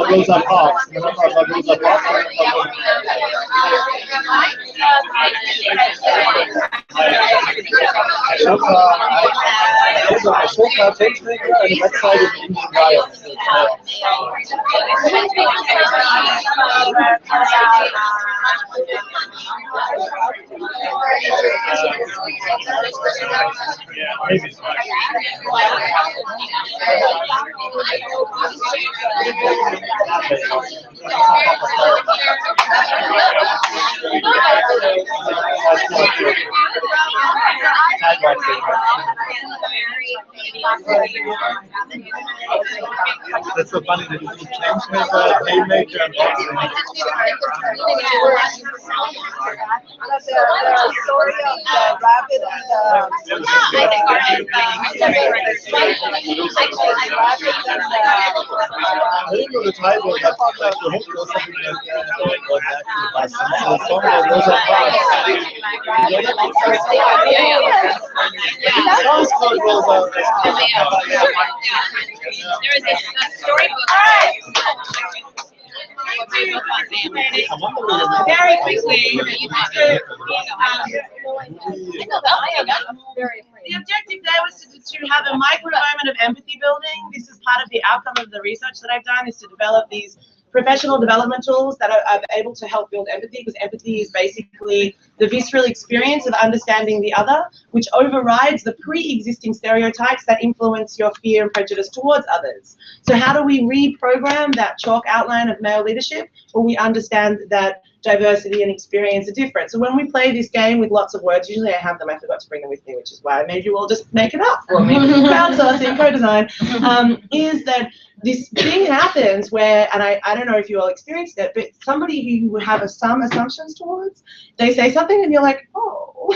Rosa Parks. Rosa Parks. Ashoka Tastemaker and the website is Indian Riots. That's so funny that you can change maker, haymaker, and the story of the rabbit I didn't know the title of that, like the hook or something like that, going back to the bus. So the song that Rosa Parks. The song's called Rosa. There is a storybook. very quickly, the objective there was to have a micro moment of empathy building. This is part of the outcome of the research that I've done, is to develop these professional development tools that are able to help build empathy, because empathy is basically the visceral experience of understanding the other, which overrides the pre-existing stereotypes that influence your fear and prejudice towards others. So how do we reprogram that chalk outline of male leadership when we understand that diversity and experience are different? So when we play this game with lots of words, usually I have them, I forgot to bring them with me, which is why I made you all just make it up for me. Crowdsourcing, co-design, is that this thing happens where, and I don't know if you all experienced it, but somebody who you have some assumptions towards, they say something and you're like, oh,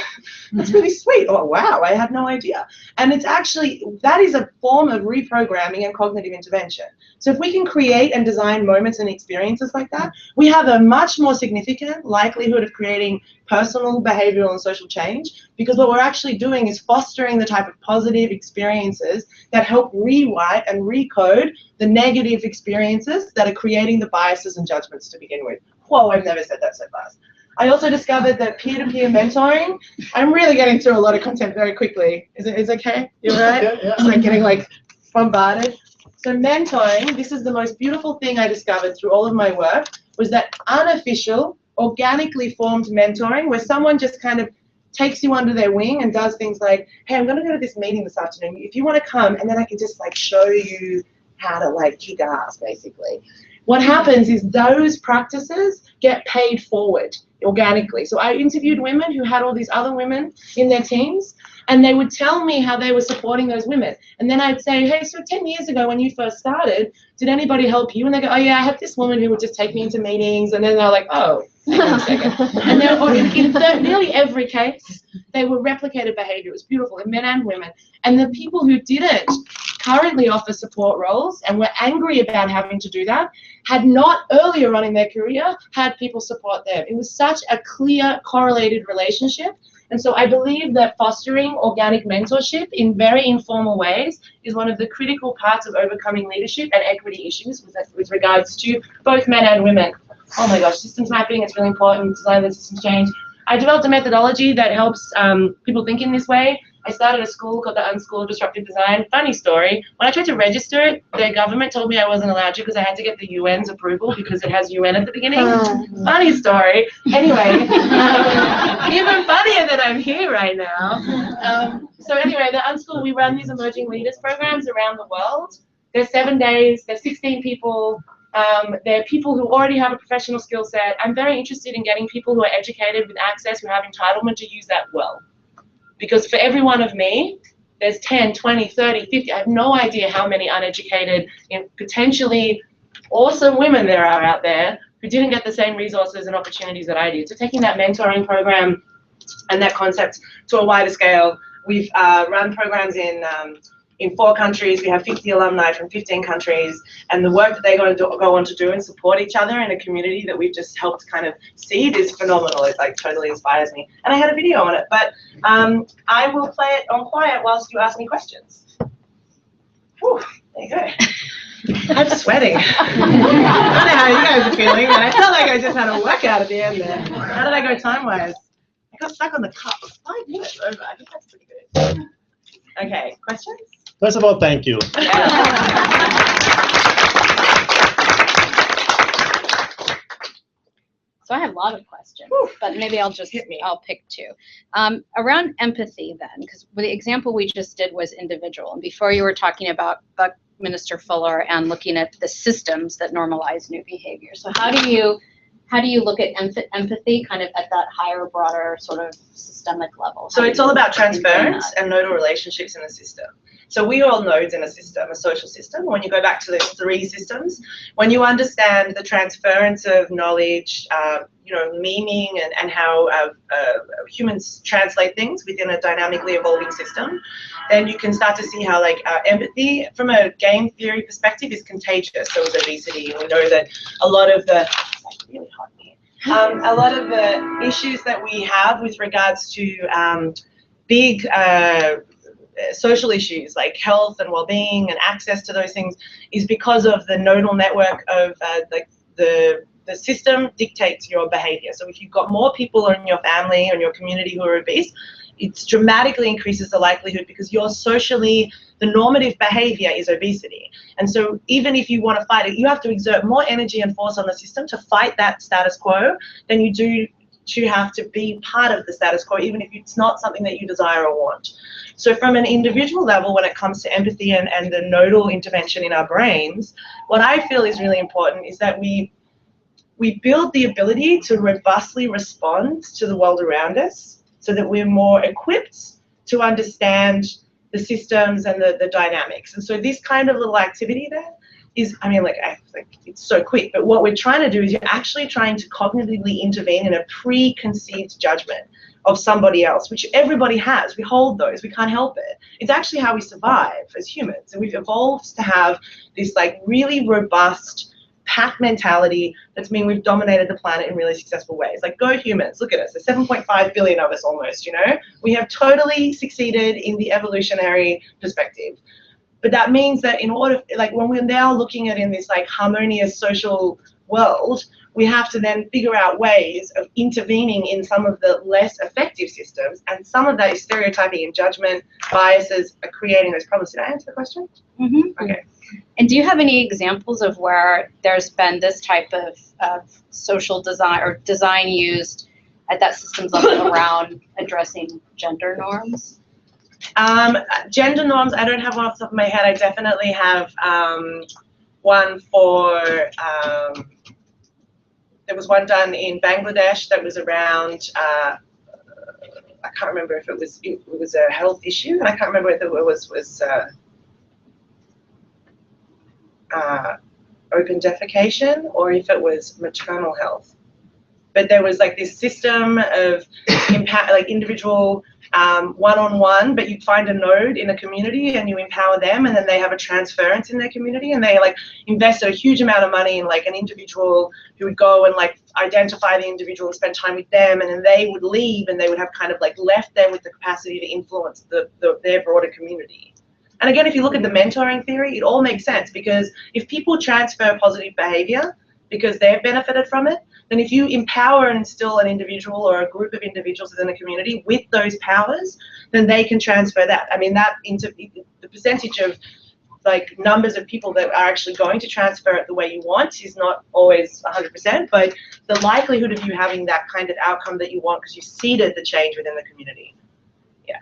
that's really sweet. Oh, wow, I had no idea. And it's actually, that is a form of reprogramming and cognitive intervention. So if we can create and design moments and experiences like that, we have a much more significant likelihood of creating personal, behavioral, and social change, because what we're actually doing is fostering the type of positive experiences that help rewrite and recode the negative experiences that are creating the biases and judgments to begin with. Whoa, I've never said that so fast. I also discovered that peer-to-peer mentoring, I'm really getting through a lot of content very quickly. Is it okay? You all right? Yeah. It's like getting like bombarded. So mentoring, this is the most beautiful thing I discovered through all of my work, was that unofficial, organically formed mentoring, where someone just kind of takes you under their wing and does things like, hey, I'm going to go to this meeting this afternoon. If you want to come, and then I can just like show you how to like kick ass, basically. What happens is those practices get paid forward organically. So I interviewed women who had all these other women in their teams, and they would tell me how they were supporting those women. And then I'd say, hey, so 10 years ago when you first started, did anybody help you? And they go, oh yeah, I had this woman who would just take me into meetings. And then they're like, oh, hang on a second. And in nearly every case, they were replicated behavior. It was beautiful in men and women. And the people who didn't currently offer support roles and were angry about having to do that had not earlier on in their career had people support them. It was such a clear correlated relationship. And so I believe that fostering organic mentorship in very informal ways is one of the critical parts of overcoming leadership and equity issues with regards to both men and women. Oh my gosh, systems mapping, it's really important, design the systems change. I developed a methodology that helps people think in this way. I started a school called the Unschool of Disruptive Design. Funny story, when I tried to register it, the government told me I wasn't allowed to because I had to get the UN's approval because it has UN at the beginning. Funny story. Anyway, even funnier that I'm here right now. So anyway, the Unschool, we run these emerging leaders programs around the world. They're 7 days, they're 16 people. They're people who already have a professional skill set. I'm very interested in getting people who are educated with access, who have entitlement to use that well. Because for every one of me, there's 10, 20, 30, 50, I have no idea how many uneducated and potentially awesome women there are out there who didn't get the same resources and opportunities that I did. So taking that mentoring program and that concept to a wider scale, we've run programs in 4 countries. We have 50 alumni from 15 countries, and the work that they're going to go on to do and support each other in a community that we've just helped kind of seed is phenomenal. It like totally inspires me. And I had a video on it, but I will play it on quiet whilst you ask me questions. Whew, there you go. I'm sweating. I don't know how you guys are feeling, but I felt like I just had a workout at the end there. How did I go time-wise? I got stuck on the cup. 5 minutes over. I think that's pretty good. Okay, questions? First of all, thank you. So I have a lot of questions, but maybe I'll pick 2. Around empathy then, because the example we just did was individual, and before you were talking about Buckminster Fuller and looking at the systems that normalize new behavior. So how do you look at empathy kind of at that higher, broader sort of systemic level? So it's all about transference and nodal relationships in the system. So we are all nodes in a system, a social system. When you go back to those 3 systems, when you understand the transference of knowledge, meaning and how humans translate things within a dynamically evolving system, then you can start to see how empathy from a game theory perspective is contagious. So is obesity. We know that a lot of the really hot here. A lot of the issues that we have with regards to big social issues like health and well-being and access to those things is because of the nodal network of the system dictates your behavior. So if you've got more people in your family or in your community who are obese, it dramatically increases the likelihood because you're socially, the normative behavior is obesity. And so even if you want to fight it, you have to exert more energy and force on the system to fight that status quo than you do to have to be part of the status quo, even if it's not something that you desire or want. So from an individual level, when it comes to empathy and the nodal intervention in our brains, what I feel is really important is that we build the ability to robustly respond to the world around us so that we're more equipped to understand the systems and the dynamics. And so this kind of little activity there is, it's so quick, but what we're trying to do is you're actually trying to cognitively intervene in a preconceived judgment of somebody else, which everybody has. We hold those, we can't help it. It's actually how we survive as humans. And we've evolved to have this really robust pack mentality that's mean we've dominated the planet in really successful ways. Go humans, look at us, there's 7.5 billion of us almost, We have totally succeeded in the evolutionary perspective. But that means that in order, when we're now looking at in this harmonious social world, we have to then figure out ways of intervening in some of the less effective systems, and some of that is stereotyping and judgment, biases are creating those problems. Did I answer the question? Mm-hmm. Okay. And do you have any examples of where there's been this type of social design or design used at that systems level around addressing gender norms? Gender norms, I don't have one off the top of my head. I definitely have one for, there was one done in Bangladesh that was around, I can't remember if it was a health issue, and I can't remember if it was open defecation or if it was maternal health. But there was this system of individual one-on-one, but you'd find a node in a community and you empower them, and then they have a transference in their community, and they invested a huge amount of money in an individual who would go and identify the individual and spend time with them, and then they would leave and they would have kind of left them with the capacity to influence their broader community. And again, if you look at the mentoring theory, it all makes sense, because if people transfer positive behavior because they've benefited from it, then if you empower and instill an individual or a group of individuals within a community with those powers, then they can transfer that. I mean, the percentage of like numbers of people that are actually going to transfer it the way you want is not always 100%, but the likelihood of you having that kind of outcome that you want because you seeded the change within the community. Yeah.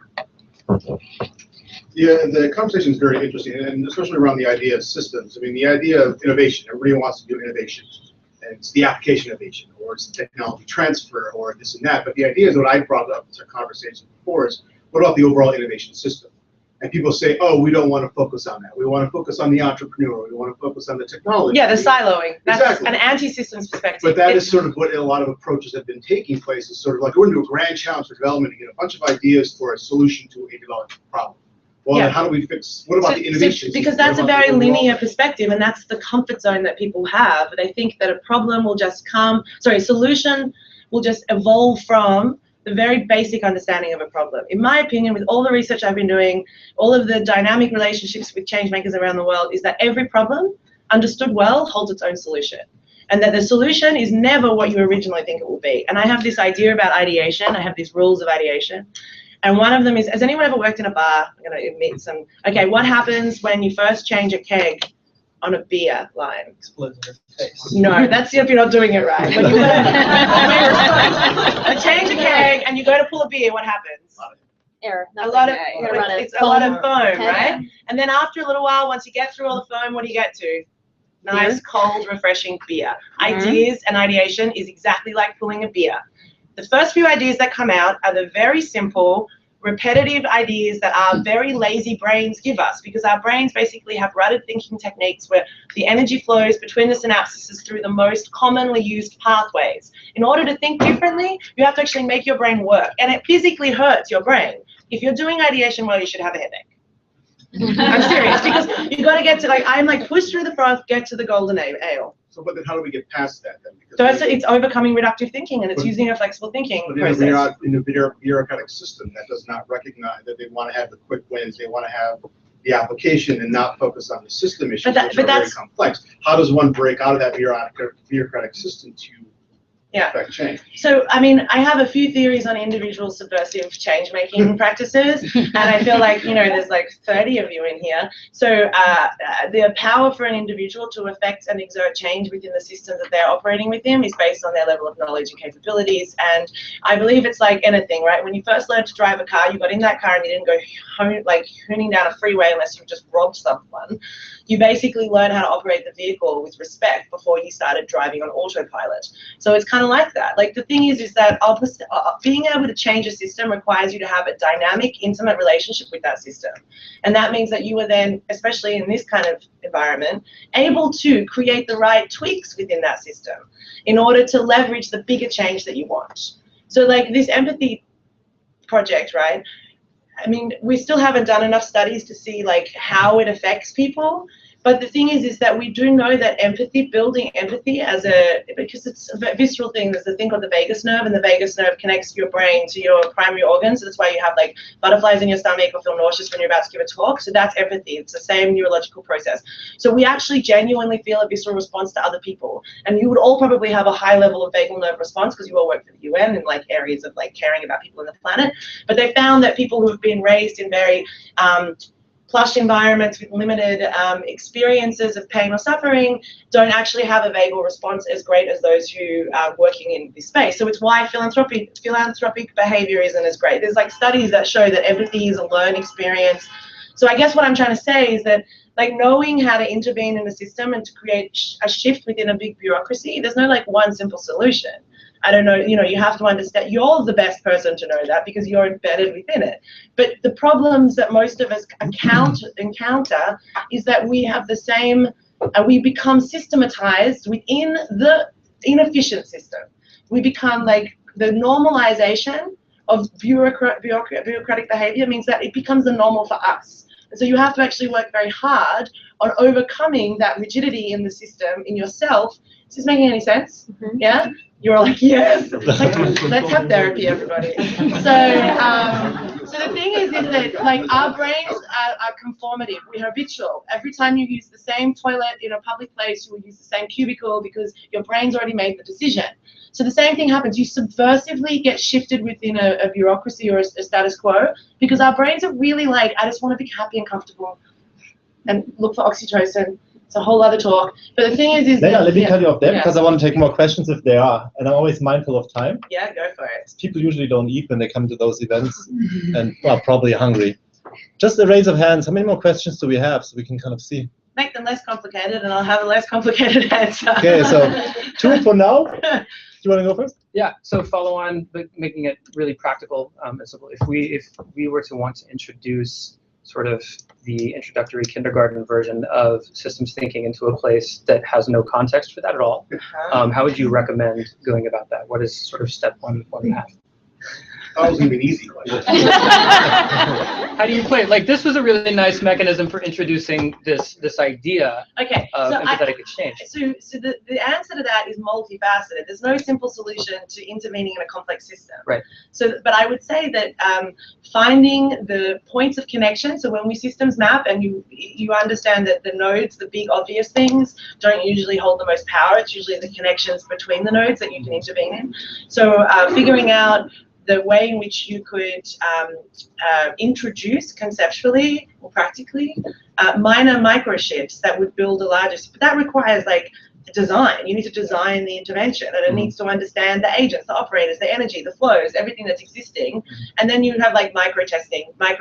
Yeah, the conversation is very interesting, and especially around the idea of systems. I mean, the idea of innovation, everybody wants to do innovation, and it's the application of innovation, or it's the technology transfer, or this and that. But the idea is what I brought up in our conversation before is, what about the overall innovation system? And people say, oh, we don't want to focus on that. We want to focus on the entrepreneur. We want to focus on the technology. Yeah, the siloing. That's exactly. An anti-systems perspective. But that is sort of what a lot of approaches have been taking place, is sort of like, we're going to do a grand challenge for development and get a bunch of ideas for a solution to a development problem. Well, then how do we fix, what about the innovations? Because that's a very linear perspective, and that's the comfort zone that people have. They think that a problem will just a solution will just evolve from the very basic understanding of a problem. In my opinion, with all the research I've been doing, all of the dynamic relationships with change makers around the world, is that every problem, understood well, holds its own solution. And that the solution is never what you originally think it will be. And I have this idea about ideation. I have these rules of ideation. And one of them is, has anyone ever worked in a bar? I'm going to admit some. Okay, what happens when you first change a keg on a beer line? Explodes in your face. No, that's if you're not doing it right. When you change a keg and you go to pull a beer, what happens? Air. A lot of it's a lot of foam, Yeah. right? And then after a little while, once you get through all the foam, what do you get to? Nice, cold, refreshing beer. Ideas and ideation is exactly like pulling a beer. The first few ideas that come out are the very simple, repetitive ideas that our very lazy brains give us, because our brains basically have rutted thinking techniques where the energy flows between the synapses through the most commonly used pathways. In order to think differently, you have to actually make your brain work, and it physically hurts your brain. If you're doing ideation well, you should have a headache. I'm serious, because you got to get to, like, I'm like, push through the froth, get to the golden ale. So, but then how do we get past that then? Because So it's overcoming reductive thinking, and it's using a flexible thinking process. In the bureaucratic system that does not recognize that they want to have the quick wins, they want to have the application and not focus on the system issues, which are very complex. How does one break out of that bureaucratic system to affect change? So, I mean, I have a few theories on individual subversive change-making practices, and I feel like, you know, there's like 30 of you in here. So the power for an individual to affect and exert change within the system that they're operating within is based on their level of knowledge and capabilities. And I believe it's like anything, right? When you first learned to drive a car, you got in that car and you didn't go hooning down a freeway unless you just robbed someone. You basically learn how to operate the vehicle with respect before you started driving on autopilot. So it's kind of like that. Like, the thing is that being able to change a system requires you to have a dynamic, intimate relationship with that system. And that means that you are then, especially in this kind of environment, able to create the right tweaks within that system in order to leverage the bigger change that you want. So like this empathy project, right? I mean, we still haven't done enough studies to see like how it affects people. But the thing is that we do know that empathy, building empathy because it's a visceral thing. There's a thing called the vagus nerve, and the vagus nerve connects your brain to your primary organs. So that's why you have like butterflies in your stomach or feel nauseous when you're about to give a talk. So that's empathy. It's the same neurological process. So we actually genuinely feel a visceral response to other people. And you would all probably have a high level of vagal nerve response because you all work for the UN in like areas of like caring about people on the planet. But they found that people who have been raised in very plush environments with limited experiences of pain or suffering don't actually have a vagal response as great as those who are working in this space. So it's why philanthropic behavior isn't as great. There's like studies that show that empathy is a learned experience. So I guess what I'm trying to say is that like knowing how to intervene in the system and to create a shift within a big bureaucracy, there's no like one simple solution. I don't know, you know, you have to understand, you're the best person to know that because you're embedded within it. But the problems that most of us encounter is that we have the same, we become systematized within the inefficient system. We become like the normalization of bureaucratic behavior means that it becomes the normal for us. And so you have to actually work very hard on overcoming that rigidity in the system, in yourself. Is this making any sense? Mm-hmm. Yeah? You're like, yes. Like, let's have therapy, everybody. So the thing is that like our brains are conformative. We're habitual. Every time you use the same toilet in a public place, you will use the same cubicle because your brain's already made the decision. So the same thing happens. You subversively get shifted within a bureaucracy or a status quo, because our brains are really like, I just want to be happy and comfortable and look for oxytocin. It's a whole other talk. But the thing is Leyla, let me cut you off there because I want to take more questions if there are. And I'm always mindful of time. Yeah, go for it. People usually don't eat when they come to those events and are probably hungry. Just a raise of hands. How many more questions do we have so we can kind of see? Make them less complicated and I'll have a less complicated answer. Okay, so 2 for now. Do you want to go first? Yeah, so follow on, but making it really practical and simple. If we were to want to introduce sort of the introductory kindergarten version of systems thinking into a place that has no context for that at all, how would you recommend going about that? What is sort of step 1.5? That was going to be an easy question. How do you play it? Like, this was a really nice mechanism for introducing this idea of empathetic exchange. So the answer to that is multifaceted. There's no simple solution to intervening in a complex system. Right. So, but I would say that finding the points of connection. So when we systems map, and you understand that the nodes, the big obvious things, don't usually hold the most power. It's usually the connections between the nodes that you can intervene in. So figuring out the way in which you could introduce conceptually or practically minor micro shifts that would build a larger, but that requires like design. You need to design the intervention, and it needs to understand the agents, the operators, the energy, the flows, everything that's existing. And then you have like micro testing like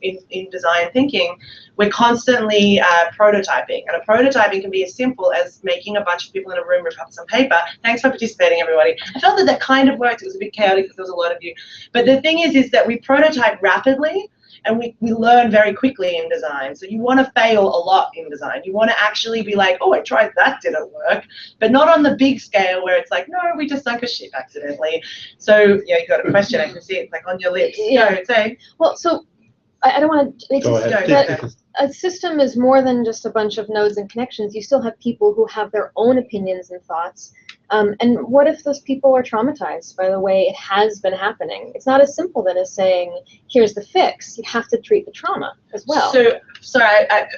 in design thinking, we're constantly prototyping, and a prototyping can be as simple as making a bunch of people in a room rip up some paper. Thanks for participating, everybody. I felt that kind of worked. It was a bit chaotic because there was a lot of you, but the thing is that we prototype rapidly, and we learn very quickly in design. So you want to fail a lot in design. You want to actually be like, oh, I tried that, didn't work. But not on the big scale where it's like, no, we just sunk a ship accidentally. So yeah, you got a question. I can see it like on your lips. Yeah. Go, say. Well, so I don't want to make Go this, ahead. but a system is more than just a bunch of nodes and connections. You still have people who have their own opinions and thoughts. And what if those people are traumatized by the way it has been happening? It's not as simple then as saying, here's the fix. You have to treat the trauma as well. So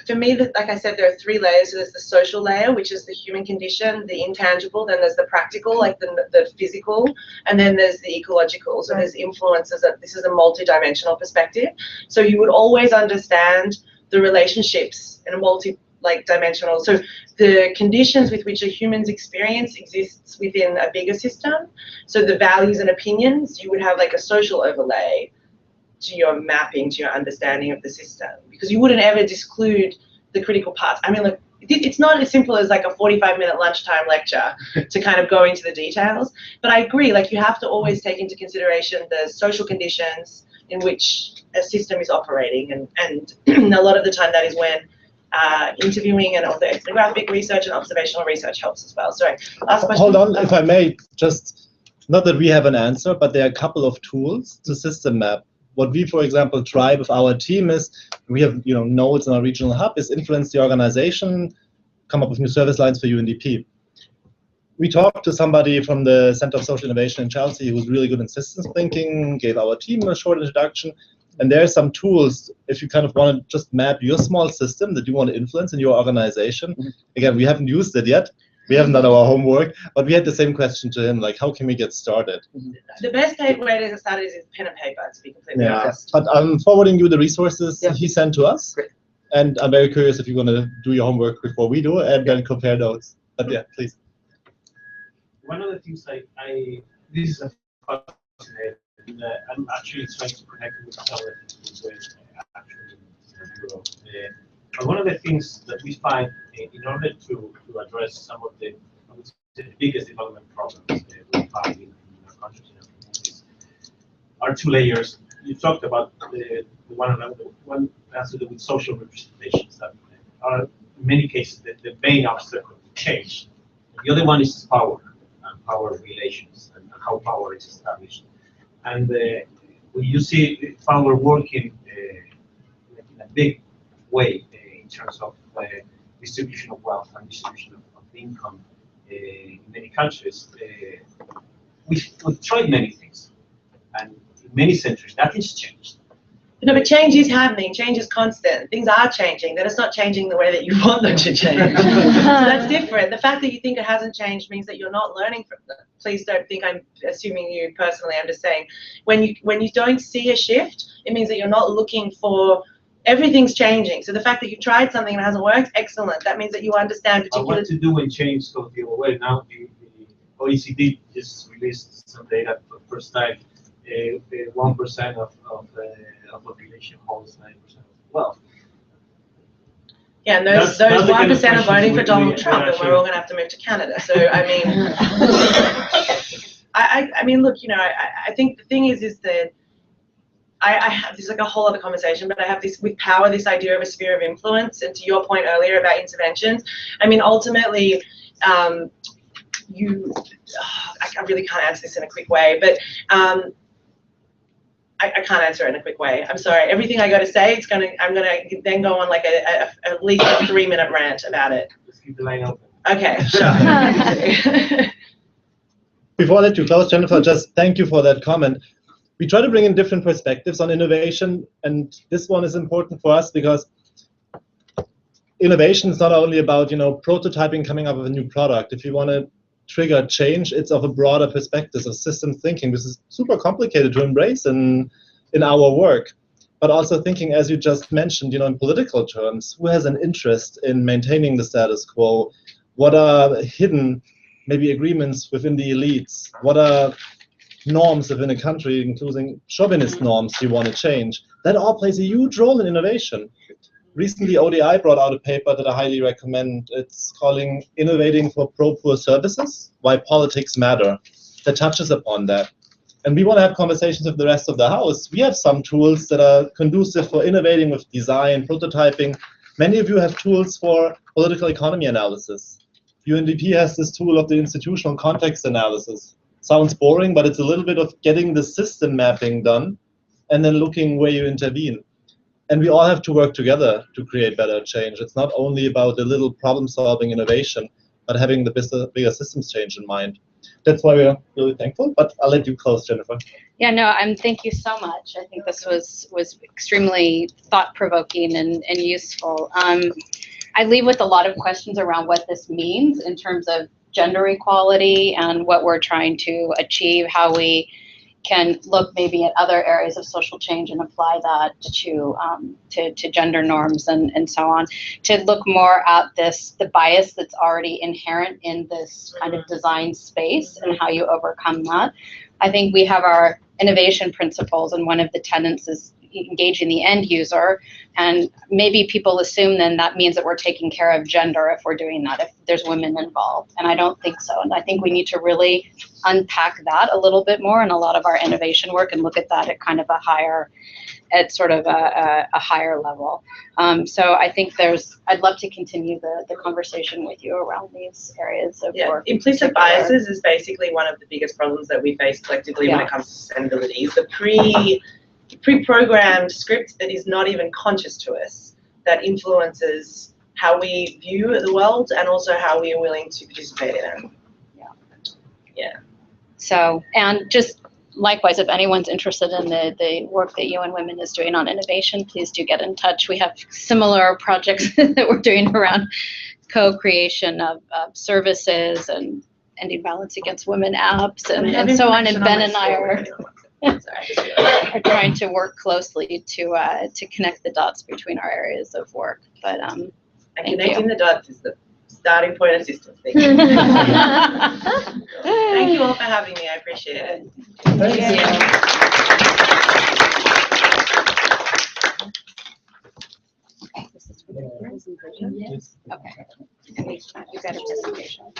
for me, like I said, there are 3 layers. So there's the social layer, which is the human condition, the intangible. Then there's the practical, like the physical. And then there's the ecological. So there's influences. This is a multi-dimensional perspective. So you would always understand the relationships in a dimensional. So the conditions with which a human's experience exists within a bigger system. So the values and opinions, you would have like a social overlay to your mapping, to your understanding of the system, because you wouldn't ever disclude the critical parts. I mean, like, it's not as simple as like a 45-minute lunchtime lecture to kind of go into the details. But I agree, like you have to always take into consideration the social conditions in which a system is operating, and a lot of the time that is when interviewing and also ethnographic research and observational research helps as well. Sorry, last question. Hold on, if I may, just not that we have an answer, but there are a couple of tools to system map. What we, for example, try with our team is we have nodes in our regional hub is influence the organization, come up with new service lines for UNDP. We talked to somebody from the Center of Social Innovation in Chelsea who's really good in systems thinking, gave our team a short introduction. And there are some tools if you kind of want to just map your small system that you want to influence in your organization. Again, we haven't used it yet. We haven't done our homework, but we had the same question to him, like, how can we get started? The best way to get started is pen and paper, to be completely honest. But I'm forwarding you the resources he sent to us. Great. And I'm very curious if you're going to do your homework before we do and then compare notes. But yeah, please. One of the things this is a fascinating, I'm actually trying to connect with some of the things we're actually in Europe. But one of the things that we find in order to address some of the biggest development problems we find in our countries and our communities are 2 layers. You talked about the one has to do with social representations that are in many cases the main obstacle to change. The other one is power and power relations and how power is established. And when you see power working in a big way in terms of distribution of wealth and distribution of income in many countries, we've tried many things, and in many centuries nothing's changed. No, but change is happening. Change is constant. Things are changing. They're just not changing the way that you want them to change. So that's different. The fact that you think it hasn't changed means that you're not learning from them. Please don't think I'm assuming you personally. I'm just saying, when you don't see a shift, it means that you're not looking for. Everything's changing. So the fact that you've tried something and it hasn't worked, excellent. That means that you understand particular. What to do when change goes the other way? Now the OECD just released some data for the first time. 1% of population holds 90% of wealth. Yeah, and those 1% are voting for Donald Trump, and we're all going to have to move to Canada. So I mean, I mean, look, you know, I think the thing is that I have this like a whole other conversation, but I have this with power, this idea of a sphere of influence, and to your point earlier about interventions. I mean, ultimately, I really can't answer this in a quick way, but. I can't answer it in a quick way. I'm sorry. Everything I got to say, I'm gonna then go on like at least a 3-minute rant about it. Just keep the line open. Okay, sure. Before I let you close, Jennifer, just thank you for that comment. We try to bring in different perspectives on innovation, and this one is important for us because innovation is not only about, you know, prototyping, coming up with a new product. If you want to trigger change, it's of a broader perspective of systems thinking. This is super complicated to embrace in our work, but also thinking, as you just mentioned, you know, in political terms, who has an interest in maintaining the status quo? What are hidden maybe agreements within the elites? What are norms within a country, including chauvinist norms you want to change? That all plays a huge role in innovation. Recently, ODI brought out a paper that I highly recommend. It's calling Innovating for Pro-Poor Services, Why Politics Matter. That touches upon that. And we want to have conversations with the rest of the house. We have some tools that are conducive for innovating with design, prototyping. Many of you have tools for political economy analysis. UNDP has this tool of the institutional context analysis. Sounds boring, but it's a little bit of getting the system mapping done and then looking where you intervene. And we all have to work together to create better change. It's not only about the little problem-solving innovation, but having the bigger systems change in mind. That's why we're really thankful, but I'll let you close, Jennifer. Yeah, no, thank you so much. I think this was extremely thought-provoking and useful. I leave with a lot of questions around what this means in terms of gender equality and what we're trying to achieve, how we can look maybe at other areas of social change and apply that to gender norms and so on, to look more at the bias that's already inherent in this kind of design space and how you overcome that. I think we have our innovation principles, and one of the tenets is engaging the end user, and maybe people assume then that means that we're taking care of gender if we're doing that, if there's women involved, and I don't think so. And I think we need to really unpack that a little bit more in a lot of our innovation work and look at that at kind of a higher level. So I think I'd love to continue the conversation with you around these areas of work. Implicit biases is basically one of the biggest problems that we face collectively when it comes to sustainability. Is the pre-programmed script that is not even conscious to us, that influences how we view the world and also how we are willing to participate in it. Yeah. So, and just likewise, if anyone's interested in the work that UN Women is doing on innovation, please do get in touch. We have similar projects that we're doing around co-creation of services and ending violence against women apps and so on. And Ben and I are trying to work closely to connect the dots between our areas of work. But and connecting the dots is the starting point of systems thinking. Thank you all for having me. I appreciate it. Thank you. Okay. You got a presentation.